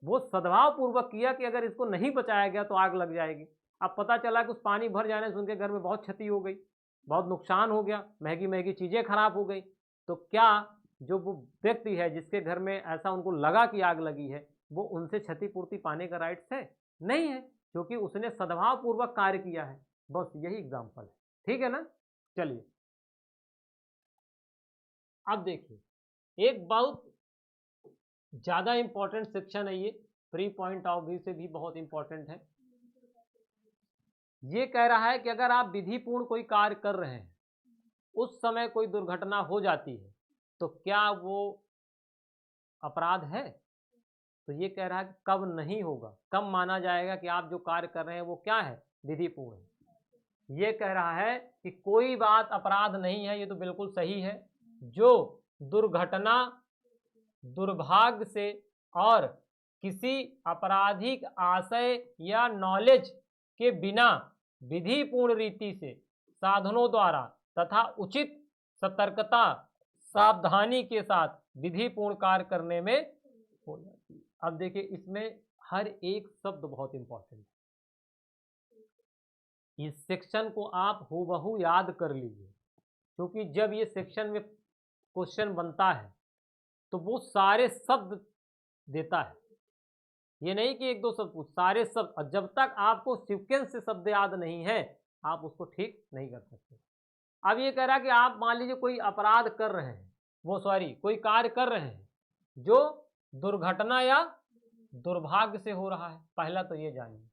वो सद्भाव पूर्वक किया कि अगर इसको नहीं बचाया गया तो आग लग जाएगी। अब पता चला कि उस पानी भर जाने से उनके घर में बहुत क्षति हो गई, बहुत नुकसान हो गया, महंगी महंगी चीज़ें खराब हो गई। तो क्या जो वो व्यक्ति है जिसके घर में ऐसा उनको लगा कि आग लगी है, वो उनसे क्षतिपूर्ति पाने का राइट्स है? नहीं है, क्योंकि उसने सद्भाव पूर्वक कार्य किया है। बस यही एग्जाम्पल है। ठीक है ना। चलिए अब देखिए, एक बहुत ज़्यादा इंपॉर्टेंट सेक्शन है ये, फ्री पॉइंट ऑफ व्यू से भी बहुत इंपॉर्टेंट है। ये कह रहा है कि अगर आप विधिपूर्ण कोई कार्य कर रहे हैं, उस समय कोई दुर्घटना हो जाती है, तो क्या वो अपराध है? तो ये कह रहा है कि कब नहीं होगा, कब माना जाएगा कि आप जो कार्य कर रहे हैं वो क्या है? विधिपूर्ण है। ये कह रहा है कि कोई बात अपराध नहीं है, ये तो बिल्कुल सही है। जो दुर्घटना, दुर्भाग्य से और किसी आपराधिक आशय या नॉलेज के बिना विधिपूर्ण रीति से साधनों द्वारा तथा उचित सतर्कता सावधानी के साथ विधिपूर्ण कार्य करने में हो जाती है। अब देखिए, इसमें हर एक शब्द बहुत इंपॉर्टेंट है। इस सेक्शन को आप हूबहू याद कर लीजिए, क्योंकि जब ये सेक्शन में क्वेश्चन बनता है तो वो सारे शब्द देता है। ये नहीं कि 1-2 शब्द पूछ, सारे शब्द। और जब तक आपको सीक्वेंस से शब्द याद नहीं है, आप उसको ठीक नहीं कर सकते। अब ये कह रहा है कि आप मान लीजिए कोई अपराध कर रहे हैं, कोई कार्य कर रहे हैं जो दुर्घटना या दुर्भाग्य से हो रहा है। पहला तो ये जानिए।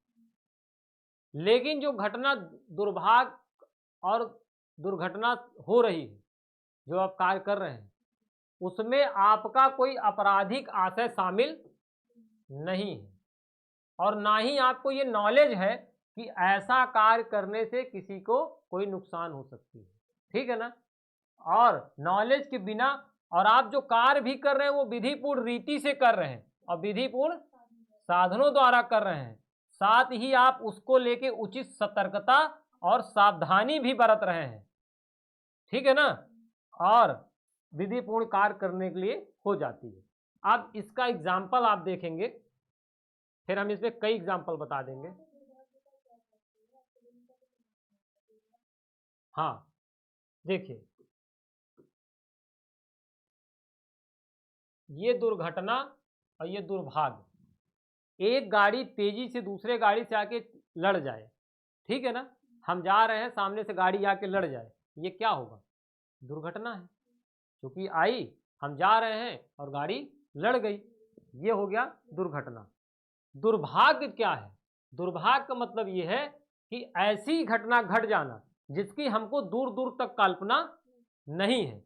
लेकिन जो घटना दुर्भाग्य और दुर्घटना हो रही है, जो आप कार्य कर रहे हैं, उसमें आपका कोई आपराधिक आशय शामिल नहीं है, और ना ही आपको ये नॉलेज है कि ऐसा कार्य करने से किसी को कोई नुकसान हो सकती है। ठीक है ना। और नॉलेज के बिना, और आप जो कार्य भी कर रहे हैं वो विधिपूर्ण रीति से कर रहे हैं और विधिपूर्ण साधनों द्वारा कर रहे हैं, साथ ही आप उसको लेके उचित सतर्कता और सावधानी भी बरत रहे हैं। ठीक है ना। और विधिपूर्ण कार्य करने के लिए हो जाती है। अब इसका एग्जाम्पल आप देखेंगे, फिर हम इसमें कई एग्जाम्पल बता देंगे। हाँ देखिए, ये दुर्घटना और ये दुर्भाग्य, एक गाड़ी तेजी से दूसरे गाड़ी से आके लड़ जाए, ठीक है ना। हम जा रहे हैं, सामने से गाड़ी आके लड़ जाए, ये क्या होगा? दुर्घटना है, क्योंकि आई, हम जा रहे हैं और गाड़ी लड़ गई, ये हो गया दुर्घटना। दुर्भाग्य क्या है? दुर्भाग्य का मतलब ये है कि ऐसी घटना घट जाना जिसकी हमको दूर दूर तक कल्पना नहीं है,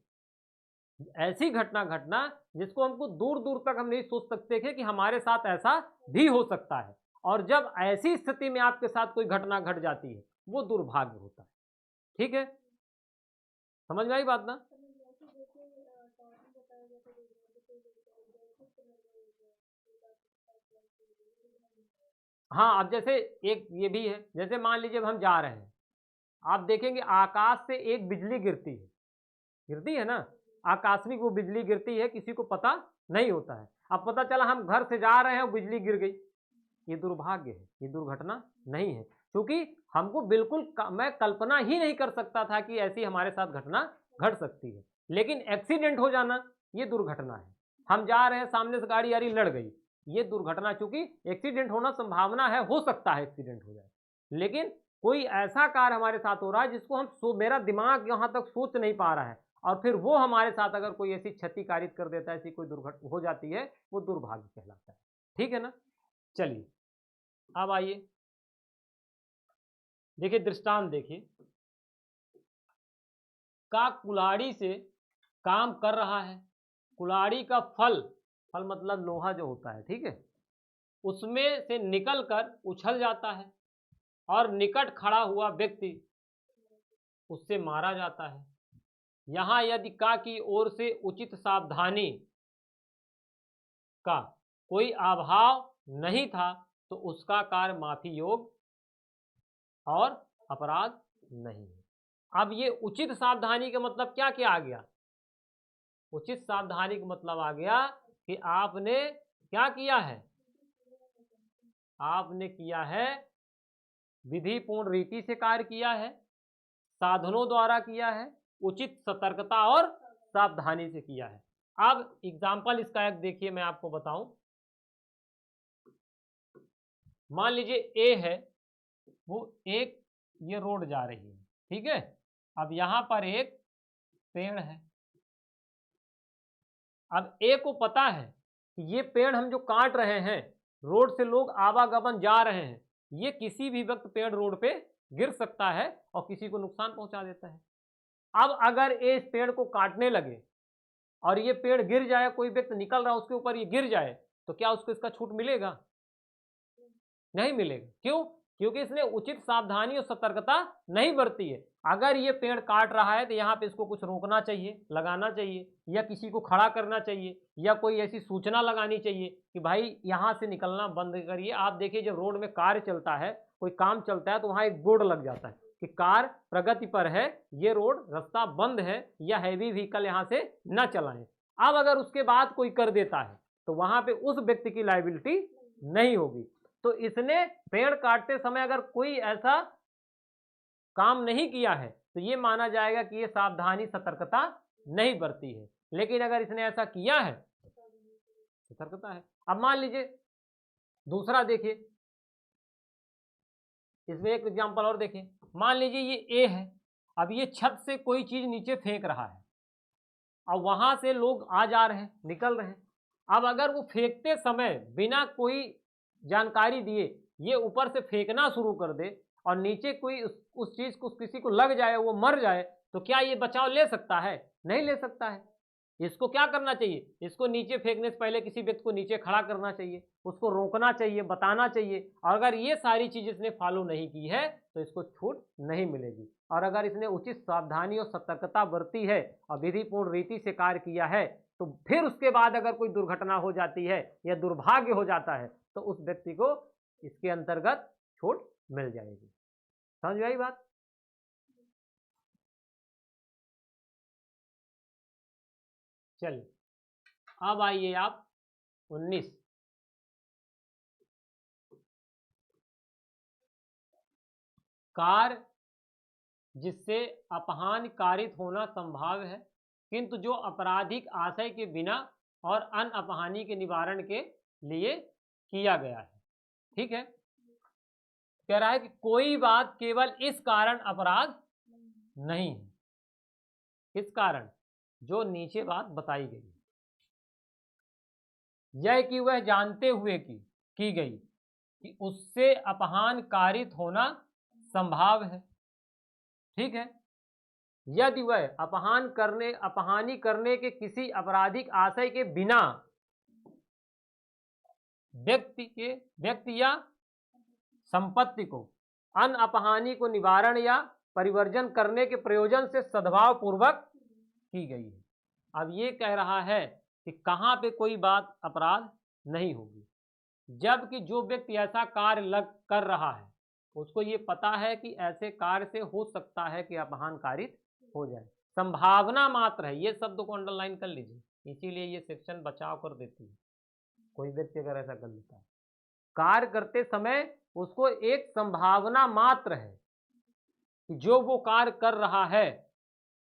ऐसी घटना घटना जिसको हमको दूर दूर तक हम नहीं सोच सकते थे कि हमारे साथ ऐसा भी हो सकता है। और जब ऐसी स्थिति में आपके साथ कोई घटना घट जाती है वो दुर्भाग्य होता है। ठीक है, समझ में आई बात ना? हाँ, अब जैसे एक ये भी है, जैसे मान लीजिए अब हम जा रहे हैं, आप देखेंगे आकाश से एक बिजली गिरती है ना, आकस्मिक वो बिजली गिरती है, किसी को पता नहीं होता है। अब पता चला हम घर से जा रहे हैं और बिजली गिर गई, ये दुर्भाग्य है, ये दुर्घटना नहीं है, क्योंकि हमको बिल्कुल मैं कल्पना ही नहीं कर सकता था कि ऐसी हमारे साथ घटना घट सकती है। लेकिन एक्सीडेंट हो जाना ये दुर्घटना है। हम जा रहे हैं, सामने से गाड़ी आ रही, लड़ गई, ये दुर्घटना, चूंकि एक्सीडेंट होना संभावना है, हो सकता है एक्सीडेंट हो जाए, लेकिन कोई ऐसा कार्य हमारे साथ हो रहा है जिसको हम मेरा दिमाग यहाँ तक सोच नहीं पा रहा है, और फिर वो हमारे साथ अगर कोई ऐसी क्षति कारित कर देता है, ऐसी कोई दुर्घटना हो जाती है, वो दुर्भाग्य कहलाता है। ठीक है ना? चलिए अब आइए, देखिए दृष्टांत देखिए, का कुल्हाड़ी से काम कर रहा है, कुल्हाड़ी का फल मतलब लोहा जो होता है, ठीक है, उसमें से निकलकर उछल जाता है और निकट खड़ा हुआ व्यक्ति उससे मारा जाता है। यहां यदि का की ओर से उचित सावधानी का कोई अभाव नहीं था तो उसका कार्य माफी योग और अपराध नहीं है। अब ये उचित सावधानी का मतलब क्या क्या आ गया? उचित सावधानी का मतलब आ गया कि आपने क्या किया है? आपने किया है विधिपूर्ण रीति से कार्य किया है, साधनों द्वारा किया है, उचित सतर्कता और सावधानी से किया है। अब एग्जाम्पल इसका एक देखिए, मैं आपको बताऊं, मान लीजिए ए है, वो एक ये रोड जा रही है, ठीक है, अब यहां पर एक पेड़ है। अब ए को पता है कि ये पेड़ हम जो काट रहे हैं, रोड से लोग आवागमन जा रहे हैं, ये किसी भी वक्त पेड़ रोड पे गिर सकता है और किसी को नुकसान पहुंचा देता है। अब अगर ए इस पेड़ को काटने लगे और ये पेड़ गिर जाए, कोई व्यक्ति निकल रहा है उसके ऊपर ये गिर जाए, तो क्या उसको इसका छूट मिलेगा? नहीं मिलेगा। क्यों? क्योंकि इसने उचित सावधानी और सतर्कता नहीं बरती है। अगर ये पेड़ काट रहा है तो यहाँ पे इसको कुछ रोकना चाहिए, लगाना चाहिए, या किसी को खड़ा करना चाहिए, या कोई ऐसी सूचना लगानी चाहिए कि भाई यहाँ से निकलना बंद करिए। आप देखिए जब रोड में कार्य चलता है, कोई काम चलता है, तो वहाँ एक बोर्ड लग जाता है कि कार प्रगति पर है, ये रोड रास्ता बंद है, या हैवी व्हीकल यहाँ से न चलाएं। अब अगर उसके बाद कोई कर देता है तो वहां पे उस व्यक्ति की लायबिलिटी नहीं होगी। तो इसने पेड़ काटते समय अगर कोई ऐसा काम नहीं किया है तो ये माना जाएगा कि ये सावधानी सतर्कता नहीं बरती है। लेकिन अगर इसने ऐसा किया है, सतर्कता है। अब मान लीजिए दूसरा देखिए, इसमें एक एग्जांपल और देखिए, मान लीजिए ये ए है, अब ये छत से कोई चीज नीचे फेंक रहा है, अब वहां से लोग आ जा रहे हैं, निकल रहे हैं। अब अगर वो फेंकते समय बिना कोई जानकारी दिए ये ऊपर से फेंकना शुरू कर दे और नीचे कोई उस चीज को किसी को लग जाए, वो मर जाए, तो क्या ये बचाव ले सकता है? नहीं ले सकता है। इसको क्या करना चाहिए? इसको नीचे फेंकने से पहले किसी व्यक्ति को नीचे खड़ा करना चाहिए, उसको रोकना चाहिए, बताना चाहिए। और अगर ये सारी चीज इसने फॉलो नहीं की है तो इसको छूट नहीं मिलेगी। और अगर इसने उचित सावधानी और सतर्कता बरती है और विधिपूर्ण रीति से कार्य किया है, तो फिर उसके बाद अगर कोई दुर्घटना हो जाती है या दुर्भाग्य हो जाता है तो उस व्यक्ति को इसके अंतर्गत छूट मिल जाएगी। समझ में आई बात? चलिए अब आइए आप 19, कार्य जिससे अपहान कारित होना संभव है किंतु जो आपराधिक आशय के बिना और अन अपहानी के निवारण के लिए किया गया है। ठीक है, कह रहा है कि कोई बात केवल इस कारण अपराध नहीं है। किस कारण? जो नीचे बात बताई गई, यह कि वह जानते हुए की गई कि उससे अपहान कारित होना संभाव है। ठीक है, यदि वह अपहानी करने के किसी आपराधिक आशय के बिना व्यक्ति या संपत्ति को अन्य अपहानी को निवारण या परिवर्जन करने के प्रयोजन से सद्भाव पूर्वक की गई है। अब ये कह रहा है कि कहाँ पे कोई बात अपराध नहीं होगी, जबकि जो व्यक्ति ऐसा कार्य कर रहा है उसको ये पता है कि ऐसे कार्य से हो सकता है कि अपहान कारित हो जाए, संभावना मात्र है। ये शब्द को अंडरलाइन कर लीजिए, इसीलिए ये सेक्शन बचाव कर देती है। कोई व्यक्ति अगर ऐसा कर लेता है, कार्य करते समय उसको एक संभावना मात्र है कि जो वो कार्य कर रहा है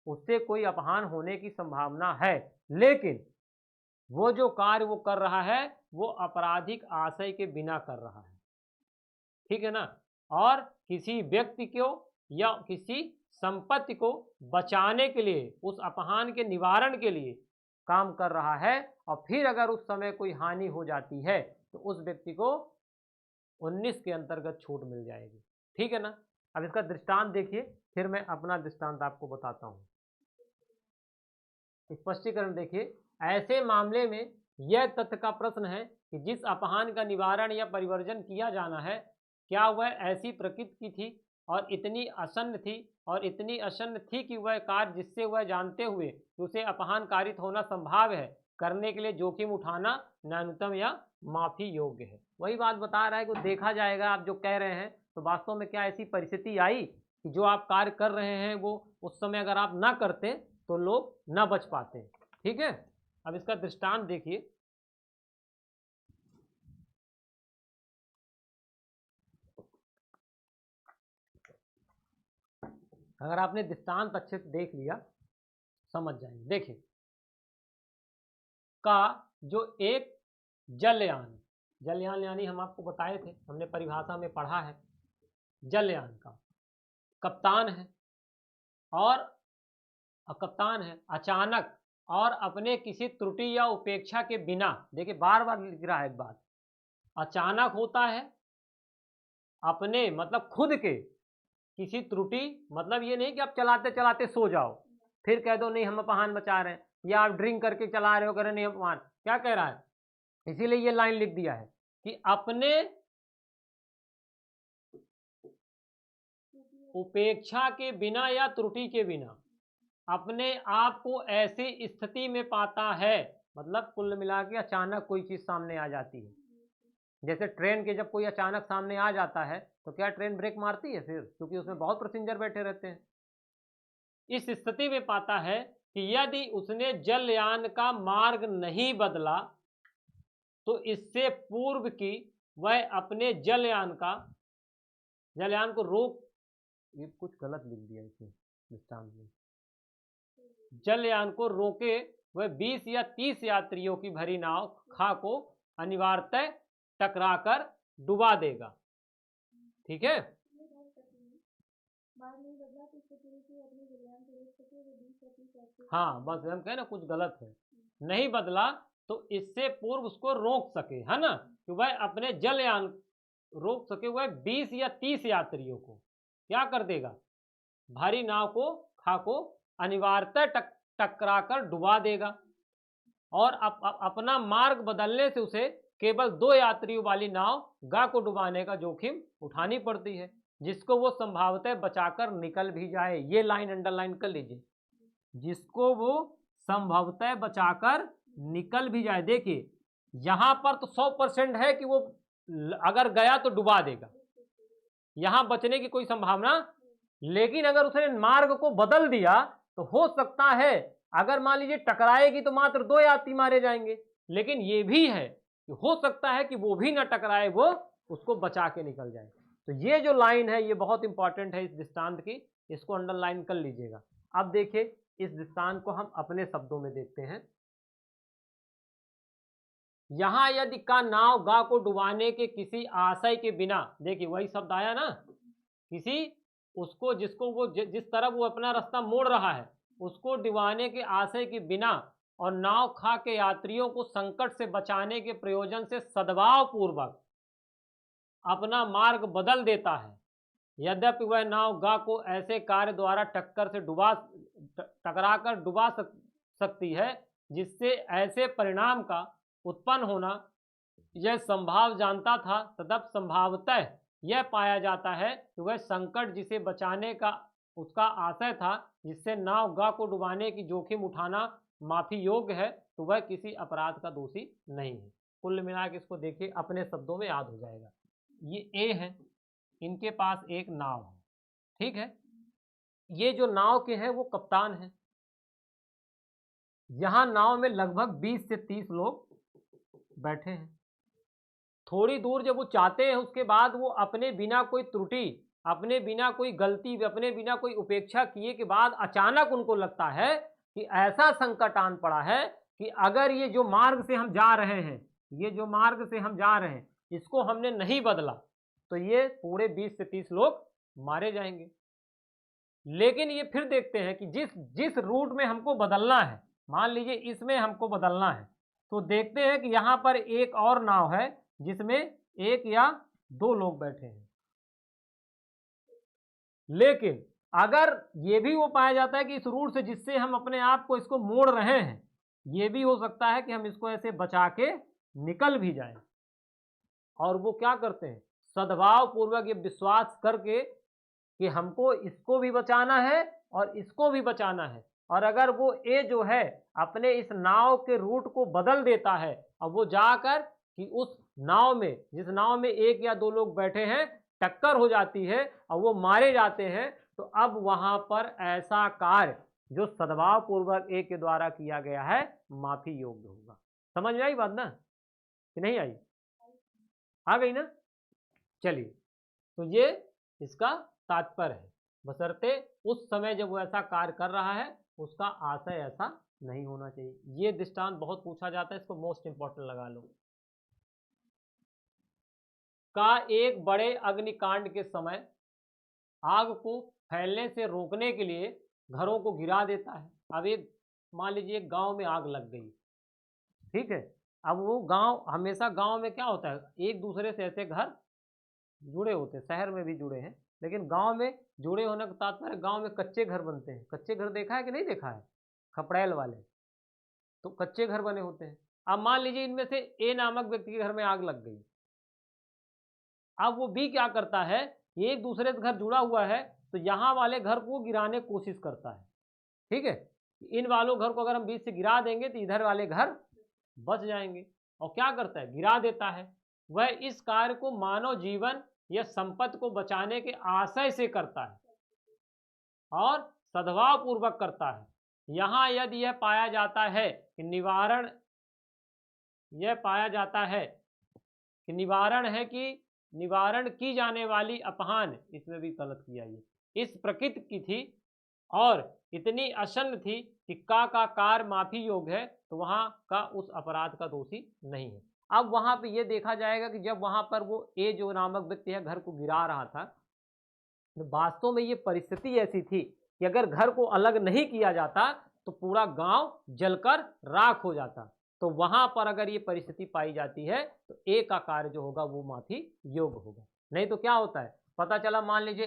उससे कोई अपहान होने की संभावना है, लेकिन वो जो कार्य वो कर रहा है वो आपराधिक आशय के बिना कर रहा है। ठीक है ना, और किसी व्यक्ति को या किसी संपत्ति को बचाने के लिए, उस अपहान के निवारण के लिए काम कर रहा है, और फिर अगर उस समय कोई हानि हो जाती है तो उस व्यक्ति को 19 के अंतर्गत छूट मिल जाएगी। ठीक है ना। अब इसका दृष्टांत देखिए, फिर मैं अपना दृष्टांत आपको बताता हूं। स्पष्टीकरण देखिए, ऐसे मामले में यह तथ्य का प्रश्न है कि जिस अपहान का निवारण या परिवर्जन किया जाना है, क्या वह ऐसी प्रकृति की थी और इतनी आसन्न थी कि वह कार्य जिससे वह जानते हुए कि उसे अपहान कारित होना संभाव है करने के लिए जोखिम उठाना न्यूनतम या माफी योग्य है। वही बात बता रहा है कि देखा जाएगा, आप जो कह रहे हैं तो वास्तव में क्या ऐसी परिस्थिति आई कि जो आप कार्य कर रहे हैं वो उस समय अगर आप ना करते तो लोग ना बच पाते। ठीक है, अब इसका दृष्टांत देखिए। अगर आपने दृष्टांत अच्छे से देख लिया समझ जाएंगे। देखिए, का जो एक जलयान यानी हम आपको बताए थे, हमने परिभाषा में पढ़ा है, जलयान का कप्तान है अचानक और अपने किसी त्रुटि या उपेक्षा के बिना, देखिए बार बार लिख रहा है एक बात, अचानक होता है, अपने मतलब खुद के किसी त्रुटि, मतलब ये नहीं कि आप चलाते चलाते सो जाओ फिर कह दो नहीं हम अपहान बचा रहे हैं, या आप ड्रिंक करके चला रहे हो कह रहे नहीं अपहान, क्या कह रहा है, इसीलिए ये लाइन लिख दिया है कि अपने उपेक्षा के बिना या त्रुटि के बिना अपने आप को ऐसी स्थिति में पाता है, मतलब कुल मिला के अचानक कोई चीज सामने आ जाती है। जैसे ट्रेन के जब कोई अचानक सामने आ जाता है तो क्या ट्रेन ब्रेक मारती है फिर, क्योंकि उसमें बहुत पैसेंजर बैठे रहते हैं। इस स्थिति में पाता है कि यदि उसने जलयान का मार्ग नहीं बदला तो इससे पूर्व की वह अपने जलयान को रोक, ये कुछ गलत लिख दिया इसमें दृष्टांत में, जलयान को रोके वह 20 या 30 यात्रियों की भरी नाव खां को अनिवार्यतः टकराकर डुबा देगा। ठीक है, हाँ बस हम कहें ना कुछ गलत है, नहीं बदला तो इससे पूर्व उसको रोक सके, है ना, कि वह अपने जलयान रोक सके, वह 20 या 30 यात्रियों को क्या कर देगा, भारी नाव को खां को अनिवार्यतः टकराकर डुबा देगा, और अपना मार्ग बदलने से उसे केवल 2 यात्रियों वाली नाव गा को डुबाने का जोखिम उठानी पड़ती है, जिसको वो संभावतः बचाकर निकल भी जाए। ये लाइन अंडरलाइन कर लीजिए, जिसको वो संभवतः बचाकर निकल भी जाए। देखिए यहां पर तो 100% है कि वो अगर गया तो डुबा देगा, यहां बचने की कोई संभावना, लेकिन अगर उसने मार्ग को बदल दिया तो हो सकता है अगर मान लीजिए टकराएगी तो मात्र 2 यात्री मारे जाएंगे, लेकिन ये भी है कि हो सकता है कि वो भी ना टकराए, वो उसको बचा के निकल जाए। तो ये जो लाइन है ये बहुत इंपॉर्टेंट है इस दृष्टांत की, इसको अंडरलाइन कर लीजिएगा। अब देखिए इस दृष्टांत को हम अपने शब्दों में देखते हैं। यहां यदि का नाव गा को डुबाने के किसी आशय के बिना, देखिए वही शब्द आया ना, किसी उसको जिसको वो जिस तरफ वो अपना रास्ता मोड़ रहा है उसको डुबाने के आशय के बिना और नाव खा के यात्रियों को संकट से बचाने के प्रयोजन से सद्भाव पूर्वक अपना मार्ग बदल देता है, यद्यपि वह नाव गा को ऐसे कार्य द्वारा टकराकर डुबा सकती है जिससे ऐसे परिणाम का उत्पन्न होना यह संभाव जानता था, तदप संभावतः यह पाया जाता है कि वह संकट जिसे बचाने का उसका आशय था, जिससे नाव गा को डुबाने की जोखिम उठाना माफी योग्य है, तो वह किसी अपराध का दोषी नहीं है। कुल मिला के इसको देखिए, अपने शब्दों में याद हो जाएगा। ये ए है, इनके पास एक नाव है, ठीक है। ये जो नाव के हैं वो कप्तान है। यहां नाव में लगभग 20 से 30 लोग बैठे हैं। थोड़ी दूर जब वो चाहते हैं, उसके बाद वो अपने बिना कोई त्रुटि, अपने बिना कोई गलती, अपने बिना कोई उपेक्षा किए के बाद अचानक उनको लगता है कि ऐसा संकट आन पड़ा है कि अगर ये जो मार्ग से हम जा रहे हैं, ये जो मार्ग से हम जा रहे हैं, इसको हमने नहीं बदला तो ये पूरे 20 से 30 लोग मारे जाएंगे। लेकिन ये फिर देखते हैं कि जिस रूट में हमको बदलना है, मान लीजिए इसमें हमको बदलना है, तो देखते हैं कि यहाँ पर एक और नाव है जिसमें 1 या 2 लोग बैठे हैं। लेकिन अगर ये भी वो पाया जाता है कि इस रूट से जिससे हम अपने आप को इसको मोड़ रहे हैं, ये भी हो सकता है कि हम इसको ऐसे बचा के निकल भी जाएं। और वो क्या करते हैं, सद्भाव पूर्वक ये विश्वास करके कि हमको इसको भी बचाना है और इसको भी बचाना है, और अगर वो ए जो है अपने इस नाव के रूट को बदल देता है और वो जाकर कि उस नाव में, जिस नाव में 1 या 2 लोग बैठे हैं, टक्कर हो जाती है और वो मारे जाते हैं, तो अब वहां पर ऐसा कार्य जो सद्भाव पूर्वक ए के द्वारा किया गया है माफी योग्य होगा। समझ में आई बात ना, कि नहीं आई? आ गई ना? चलिए, तो ये इसका तात्पर्य है, बशर्ते उस समय जब वो ऐसा कार्य कर रहा है उसका आशय ऐसा नहीं होना चाहिए। ये दृष्टांत बहुत पूछा जाता है, इसको मोस्ट इंपॉर्टेंट लगा लो। का एक बड़े अग्निकांड के समय आग को फैलने से रोकने के लिए घरों को गिरा देता है। अब एक मान लीजिए एक गांव में आग लग गई, ठीक है। अब वो गांव, हमेशा गांव में क्या होता है, एक दूसरे से ऐसे घर जुड़े होते हैं, शहर में भी जुड़े हैं, लेकिन गांव में जुड़े होने का तात्पर्य गांव में कच्चे घर बनते हैं। कच्चे घर देखा है कि नहीं देखा है? खपड़ैल वाले, तो कच्चे घर बने होते हैं। अब मान लीजिए इनमें से ए नामक व्यक्ति के घर में आग लग गई। अब वो बी क्या करता है, ये एक दूसरे से घर जुड़ा हुआ है, तो यहाँ वाले घर को गिराने की कोशिश करता है, ठीक है। इन वालों घर को अगर हम बीच से गिरा देंगे तो इधर वाले घर बच जाएंगे। और क्या करता है, गिरा देता है। वह इस कार्य को मानव जीवन या संपत्ति को बचाने के आशय से करता है और सद्भाव पूर्वक करता है। यहाँ यदि यह पाया जाता है कि निवारण है कि निवारण की जाने वाली अपहान, इसमें भी गलत किया ये, इस प्रकृति की थी और इतनी अशन्न थी कि का कार्य माफी योग्य है, तो वहां का उस अपराध का दोषी नहीं है। अब वहां पे ये देखा जाएगा कि जब वहां पर वो ए जो नामक व्यक्ति है घर को गिरा रहा था, तो वास्तव में ये परिस्थिति ऐसी थी कि अगर घर को अलग नहीं किया जाता तो पूरा गांव जलकर राख हो जाता। तो वहां पर अगर ये परिस्थिति पाई जाती है तो ए का कार्य जो होगा वो माफी योग्य होगा। नहीं तो क्या होता है, पता चला मान लीजिए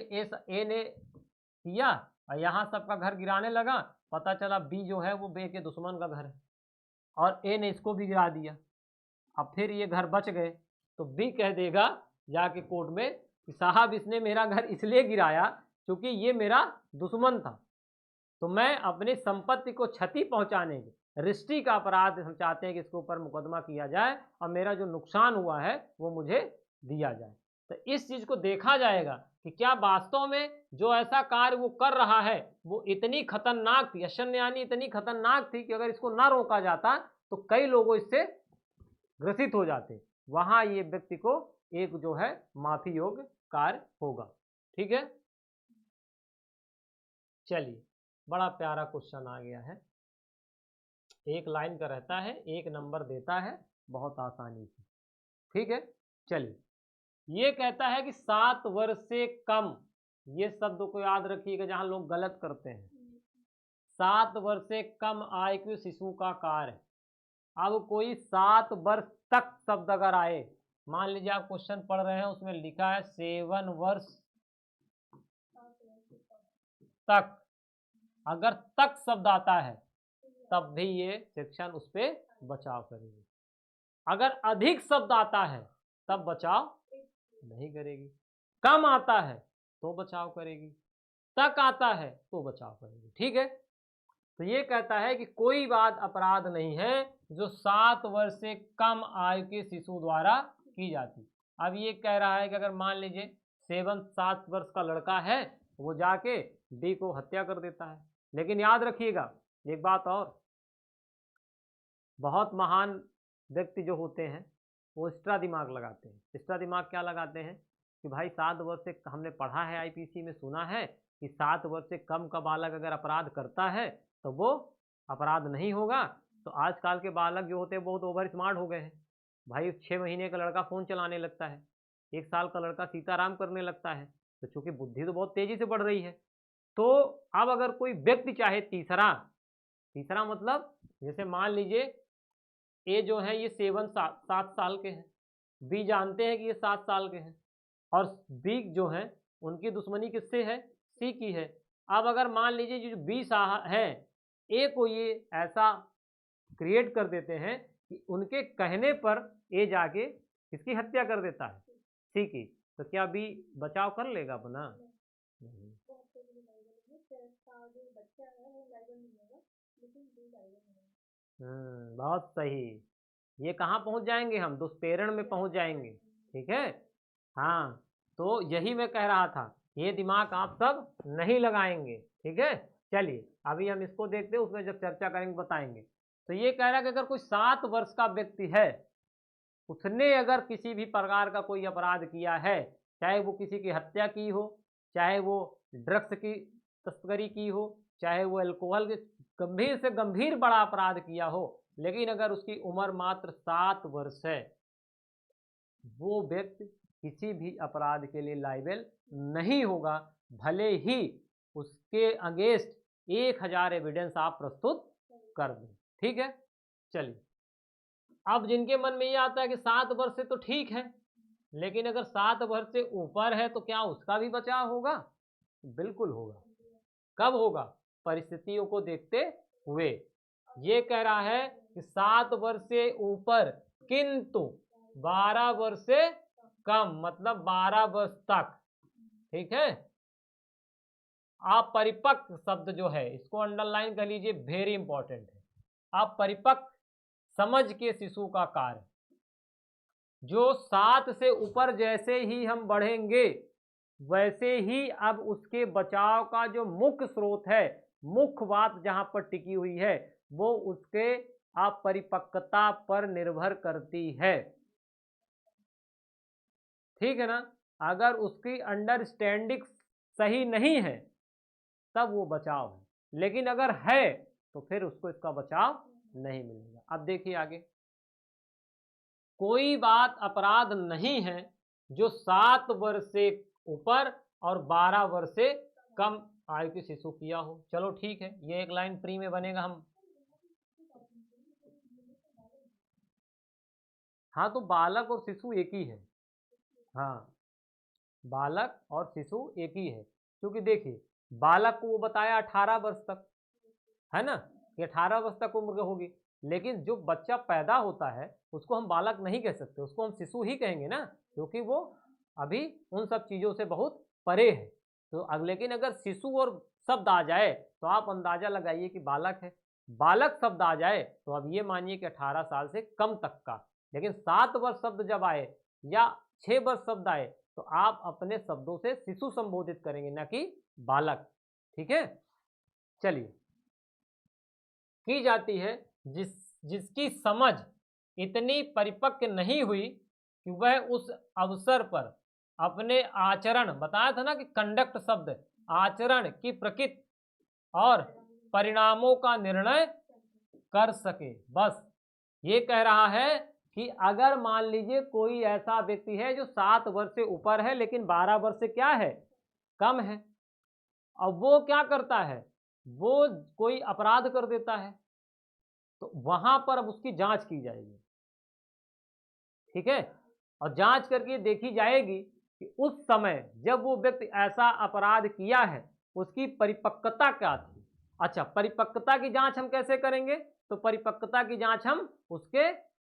ए ने किया और यहाँ सबका घर गिराने लगा, पता चला बी जो है वो बे के दुश्मन का घर है और ए ने इसको भी गिरा दिया। अब फिर ये घर बच गए, तो बी कह देगा जाके कोर्ट में कि साहब इसने मेरा घर इसलिए गिराया क्योंकि ये मेरा दुश्मन था, तो मैं अपनी संपत्ति को क्षति पहुंचाने के रिष्टि का अपराध हम चाहते हैं कि इसके ऊपर मुकदमा किया जाए और मेरा जो नुकसान हुआ है वो मुझे दिया जाए। तो इस चीज को देखा जाएगा कि क्या वास्तव में जो ऐसा कार्य वो कर रहा है वो इतनी खतरनाक थी, अशन्य यानी इतनी खतरनाक थी कि अगर इसको ना रोका जाता तो कई लोगों इससे ग्रसित हो जाते। वहां ये व्यक्ति को एक जो है माफी योग्य कार्य होगा, ठीक है। चलिए, बड़ा प्यारा क्वेश्चन आ गया है, एक लाइन का रहता है, 1 नंबर देता है बहुत आसानी से, ठीक है। चलिए, ये कहता है कि 7 वर्ष से कम, ये शब्द को याद रखिएगा जहां लोग गलत करते हैं। 7 वर्ष से कम आयु के शिशु का कार्य। अब कोई 7 वर्ष तक शब्द अगर आए मान लीजिए आप क्वेश्चन पढ़ रहे हैं, उसमें लिखा है 7 वर्ष तक, अगर तक शब्द आता है तब भी ये सेक्शन उस पर बचाव करेगी। अगर अधिक शब्द आता है तब बचाव नहीं करेगी। कम आता है तो बचाव करेगी, तक आता है तो बचाव करेगी। ठीक है, तो ये कहता है कि कोई बात अपराध नहीं है जो 7 वर्ष से कम आयु के शिशु द्वारा की जाती। अब ये कह रहा है कि अगर मान लीजिए 7 वर्ष का लड़का है, वो जाके डी को हत्या कर देता है। लेकिन याद रखिएगा एक बात और, बहुत महान व्यक्ति जो होते हैं वो एक्स्ट्रा दिमाग लगाते हैं। एक्स्ट्रा दिमाग क्या लगाते हैं कि भाई 7 वर्ष से, हमने पढ़ा है आईपीसी में, सुना है कि 7 वर्ष से कम का बालक अगर अपराध करता है तो वो अपराध नहीं होगा। तो आजकल के बालक जो होते हैं बहुत ओवर स्मार्ट हो गए हैं। भाई 6 महीने का लड़का फ़ोन चलाने लगता है, 1 साल का लड़का सीताराम करने लगता है। तो चूंकि बुद्धि तो बहुत तेज़ी से बढ़ रही है, तो अब अगर कोई व्यक्ति चाहे तीसरा मतलब जैसे मान लीजिए ए जो है ये 7 साल के हैं, बी जानते हैं कि ये 7 साल के हैं, और बी जो है उनकी दुश्मनी किससे है, सी की है। अब अगर मान लीजिए जो बी है, ए को ये ऐसा क्रिएट कर देते हैं कि उनके कहने पर ए जाके किसकी हत्या कर देता है, सी की, तो क्या बी बचाव कर लेगा अपना? नहीं। बहुत सही। ये कहाँ पहुंच जाएंगे हम? दुष्प्रेरण में पहुंच जाएंगे। ठीक है, हाँ, तो यही मैं कह रहा था, ये दिमाग आप सब नहीं लगाएंगे। ठीक है, चलिए अभी हम इसको देखते हैं, उसमें जब चर्चा करेंगे बताएंगे। तो ये कह रहा है कि अगर कोई 7 वर्ष का व्यक्ति है, उसने अगर किसी भी प्रकार का कोई अपराध किया है, चाहे वो किसी की हत्या की हो, चाहे वो ड्रग्स की तस्करी की हो, चाहे वो अल्कोहल के गंभीर से गंभीर बड़ा अपराध किया हो, लेकिन अगर उसकी उम्र मात्र 7 वर्ष है, वो व्यक्ति किसी भी अपराध के लिए लायबल नहीं होगा, भले ही उसके अगेंस्ट 1000 एविडेंस आप प्रस्तुत कर दें। ठीक है, चलिए अब जिनके मन में ये आता है कि 7 वर्ष से तो ठीक है, लेकिन अगर 7 वर्ष से ऊपर है तो क्या उसका भी बचाव होगा? बिल्कुल होगा। कब होगा? परिस्थितियों को देखते हुए। ये कह रहा है कि 7 वर्ष से ऊपर किंतु 12 वर्ष से कम, मतलब 12 वर्ष तक। ठीक है, अपरिपक्व शब्द जो है इसको अंडरलाइन कर लीजिए, वेरी इंपॉर्टेंट है। अपरिपक्व समझ के शिशु का कार्य, जो 7 से ऊपर जैसे ही हम बढ़ेंगे वैसे ही अब उसके बचाव का जो मुख्य स्रोत है, मुख्य बात जहां पर टिकी हुई है, वो उसके अपरिपक्वता पर निर्भर करती है। ठीक है ना? अगर उसकी अंडरस्टैंडिंग सही नहीं है तब वो बचाव है, लेकिन अगर है तो फिर उसको इसका बचाव नहीं मिलेगा। अब देखिए आगे, कोई बात अपराध नहीं है जो 7 वर्ष से ऊपर और 12 वर्ष से कम आयु के शिशु किया हो। चलो ठीक है, ये एक लाइन प्री में बनेगा। हम हाँ, तो बालक और शिशु एक ही है। हाँ, बालक और शिशु एक ही है, क्योंकि देखिए बालक को वो बताया 18 वर्ष तक, है ना, कि 18 वर्ष तक उम्र होगी, लेकिन जो बच्चा पैदा होता है उसको हम बालक नहीं कह सकते, उसको हम शिशु ही कहेंगे ना, क्योंकि वो अभी उन सब चीज़ों से बहुत परे है। तो लेकिन अगर शिशु और शब्द आ जाए तो आप अंदाजा लगाइए कि बालक है। बालक शब्द आ जाए तो अब ये मानिए कि 18 साल से कम तक का। लेकिन 7 वर्ष शब्द जब आए या 6 वर्ष शब्द आए तो आप अपने शब्दों से शिशु संबोधित करेंगे, ना कि बालक। ठीक है, चलिए, की जाती है जिसकी समझ इतनी परिपक्व नहीं हुई कि वह उस अवसर पर अपने आचरण, बताया था ना कि कंडक्ट शब्द, आचरण की प्रकृति और परिणामों का निर्णय कर सके। बस ये कह रहा है कि अगर मान लीजिए कोई ऐसा व्यक्ति है जो 7 वर्ष से ऊपर है लेकिन 12 वर्ष से क्या है, कम है, अब वो क्या करता है, वो कोई अपराध कर देता है, तो वहां पर अब उसकी जांच की जाएगी। ठीक है, और जांच करके देखी जाएगी कि उस समय जब वो व्यक्ति ऐसा अपराध किया है उसकी परिपक्वता क्या थी। अच्छा, परिपक्वता की जांच हम कैसे करेंगे? तो परिपक्वता की जांच हम उसके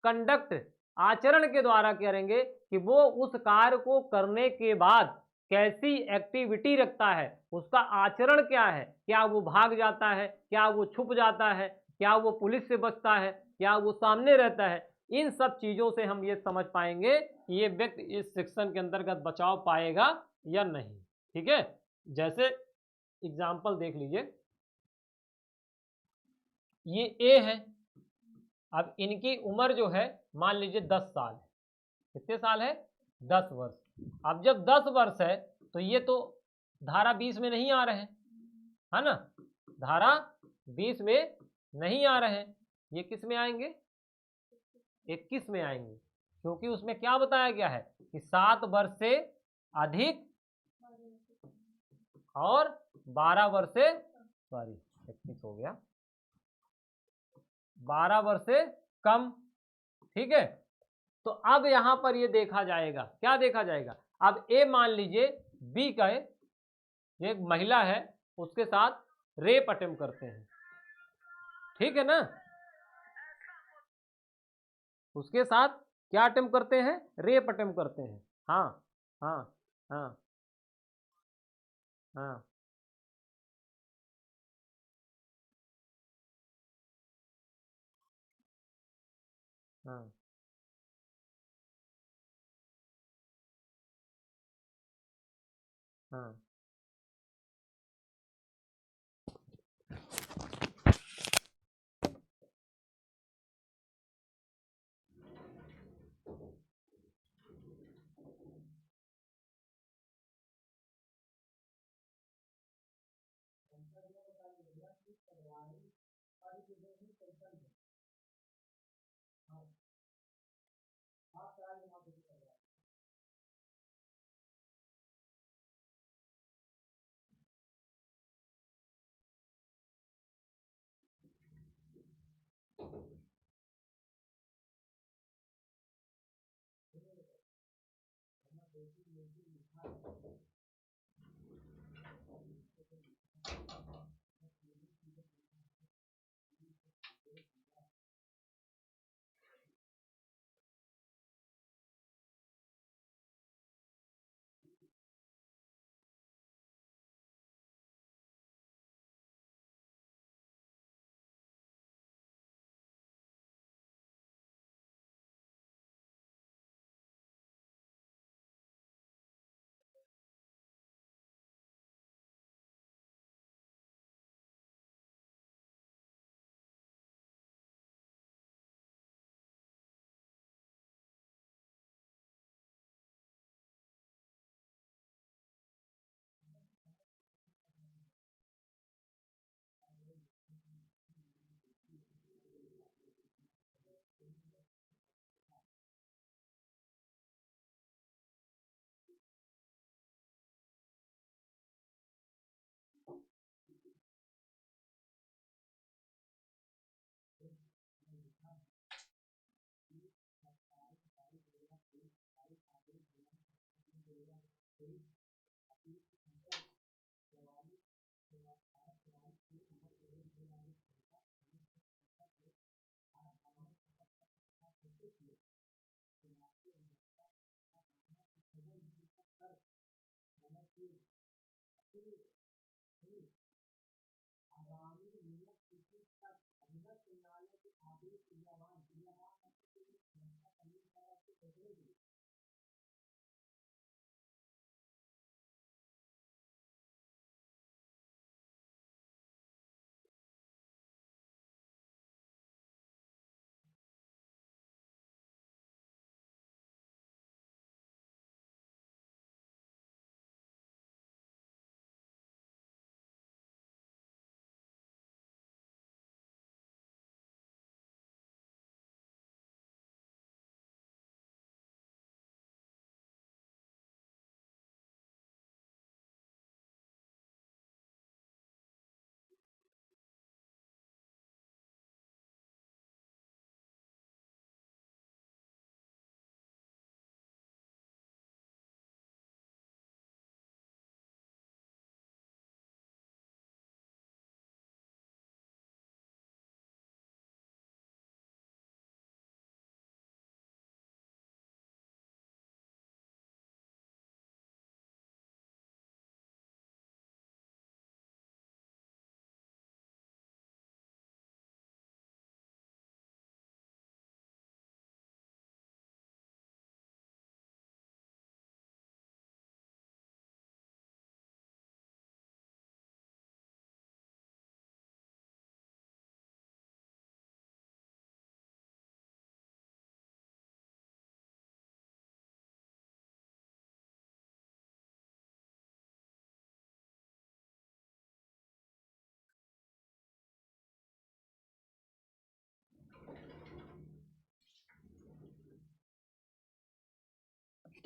कंडक्ट, आचरण के द्वारा करेंगे कि वो उस कार्य को करने के बाद कैसी एक्टिविटी रखता है, उसका आचरण क्या है, क्या वो भाग जाता है, क्या वो छुप जाता है, क्या वो पुलिस से बचता है, क्या वो सामने रहता है। इन सब चीजों से हम ये समझ पाएंगे कि ये व्यक्ति इस सेक्शन के अंतर्गत बचाव पाएगा या नहीं। ठीक है, जैसे एग्जाम्पल देख लीजिए, ये ए है, अब इनकी उम्र जो है मान लीजिए 10 साल है। कितने साल है? 10 वर्ष। अब जब 10 वर्ष है तो ये तो धारा 20 में नहीं आ रहे हैं, है ना, धारा 20 में नहीं आ रहे हैं, ये किस में आएंगे? 21 में आएंगे, क्योंकि उसमें क्या बताया गया है कि 7 वर्ष से अधिक और 12 वर्ष से, सॉरी 21 हो गया, 12 वर्ष से कम। ठीक है, तो अब यहां पर ये देखा जाएगा, क्या देखा जाएगा? अब ए मान लीजिए बी का एक महिला है, उसके साथ रेप अटेम्प्ट करते हैं, ठीक है ना, उसके साथ क्या अटेम्प्ट करते हैं? रेप अटेम्प्ट करते हैं। हाँ हाँ हाँ हाँ हाँ हाँ।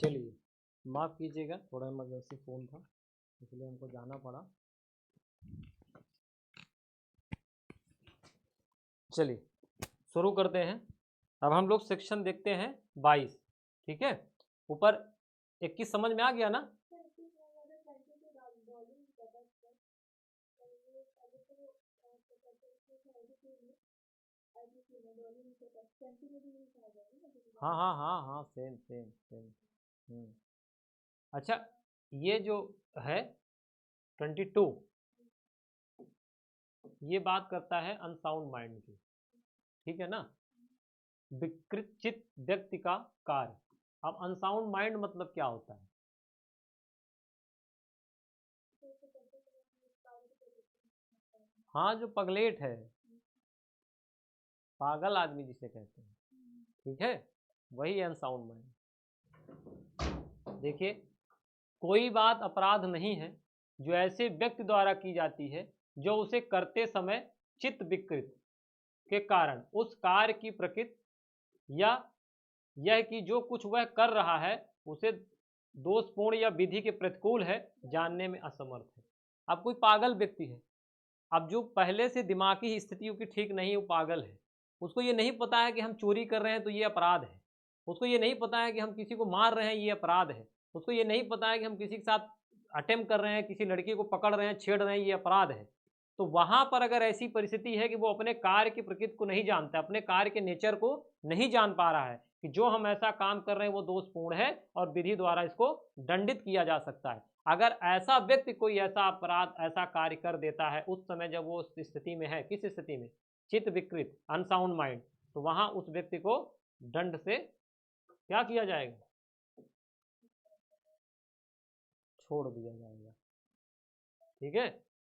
चलिए माफ़ कीजिएगा, थोड़ा इमरजेंसी फ़ोन था इसलिए हमको जाना पड़ा। चलिए शुरू करते हैं। अब हम लोग सेक्शन देखते हैं 22। ठीक है, ऊपर 21 समझ में आ गया ना? हाँ हाँ हाँ हाँ, सेम सेम सेम। अच्छा, ये जो है 22, ये बात करता है अनसाउंड माइंड की। ठीक है ना? विकृत चित्त व्यक्ति का कार्य। अब अनसाउंड माइंड मतलब क्या होता है? हाँ, जो पगलेट है, पागल आदमी जिसे कहते हैं। ठीक है, वही अनसाउंड माइंड। देखिए, कोई बात अपराध नहीं है जो ऐसे व्यक्ति द्वारा की जाती है जो उसे करते समय चित्त विकृत के कारण उस कार्य की प्रकृति या यह कि जो कुछ वह कर रहा है उसे दोषपूर्ण या विधि के प्रतिकूल है जानने में असमर्थ है। अब कोई पागल व्यक्ति है, अब जो पहले से दिमागी स्थिति की ठीक नहीं, वो पागल है। उसको ये नहीं पता है कि हम चोरी कर रहे हैं तो ये अपराध है। उसको ये नहीं पता है कि हम किसी को मार रहे हैं, ये अपराध है। उसको ये नहीं पता है कि हम किसी के साथ अटेम्प्ट कर रहे हैं, किसी लड़की को पकड़ रहे हैं, छेड़ रहे हैं, ये अपराध है। तो वहां पर अगर ऐसी परिस्थिति है कि वो अपने कार्य की प्रकृति को नहीं जानता, अपने कार्य के नेचर को नहीं जान पा रहा है कि जो हम ऐसा काम कर रहे हैं वो दोषपूर्ण है और विधि द्वारा इसको दंडित किया जा सकता है। अगर ऐसा व्यक्ति कोई ऐसा अपराध, ऐसा कार्य कर देता है उस समय जब वो उस स्थिति में है, किस स्थिति में? चित्त विकृत, अनसाउंड माइंड, तो वहां उस व्यक्ति को दंड से क्या किया जाएगा? छोड़ दिया जाएगा। ठीक है,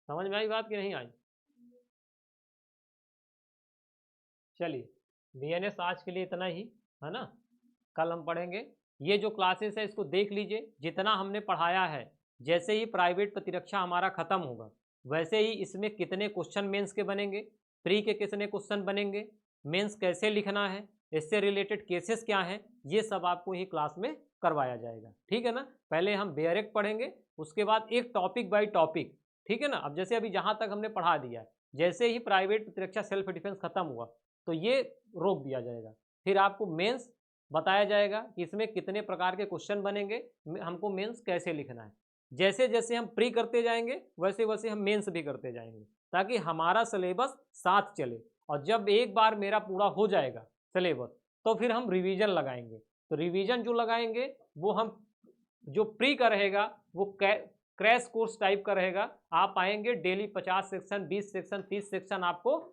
समझ में आई बात कि नहीं आई? चलिए, बीएनएस आज के लिए इतना ही है ना, कल हम पढ़ेंगे। ये जो क्लासेस है इसको देख लीजिए, जितना हमने पढ़ाया है, जैसे ही प्राइवेट प्रतिरक्षा हमारा खत्म होगा वैसे ही इसमें कितने क्वेश्चन मेंस के बनेंगे, प्री के कितने क्वेश्चन बनेंगे, मेंस कैसे लिखना है, इससे रिलेटेड केसेस क्या हैं, ये सब आपको ही क्लास में करवाया जाएगा। ठीक है ना? पहले हम बेयरेक्ट पढ़ेंगे, उसके बाद एक टॉपिक बाय टॉपिक। ठीक है ना? अब जैसे अभी जहाँ तक हमने पढ़ा दिया, जैसे ही प्राइवेट प्रतिरक्षा सेल्फ डिफेंस खत्म हुआ तो ये रोक दिया जाएगा। फिर आपको मेंस बताया जाएगा कि इसमें कितने प्रकार के क्वेश्चन बनेंगे, हमको मेंस कैसे लिखना है। जैसे जैसे हम प्री करते जाएंगे वैसे वैसे हम मेंस भी करते जाएंगे ताकि हमारा सिलेबस साथ चले। और जब एक बार मेरा पूरा हो जाएगा सिलेबस तो फिर हम रिवीजन लगाएंगे। तो रिवीजन जो लगाएंगे वो हम, जो प्री का रहेगा वो क्रैश कोर्स टाइप का रहेगा। आप आएंगे डेली 50 सेक्शन, 20 सेक्शन, 30 सेक्शन आपको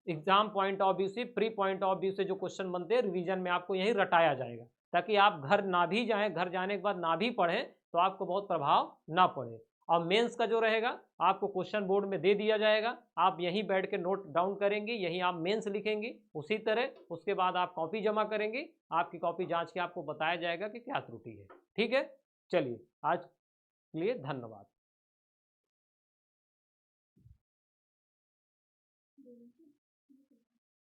एग्जाम पॉइंट ऑफ व्यू से, प्री पॉइंट ऑफ व्यू से जो क्वेश्चन बनते हैं रिवीजन में आपको यही रटाया जाएगा ताकि आप घर ना भी जाएं, घर जाने के बाद ना भी पढ़ें तो आपको बहुत प्रभाव ना पड़े। और मेंस का जो रहेगा आपको क्वेश्चन बोर्ड में दे दिया जाएगा, आप यहीं बैठ के नोट डाउन करेंगे, यहीं आप मेंस लिखेंगे उसी तरह। उसके बाद आप कॉपी जमा करेंगे, आपकी कॉपी जांच के आपको बताया जाएगा कि क्या त्रुटि है। ठीक है, चलिए आज के लिए धन्यवाद।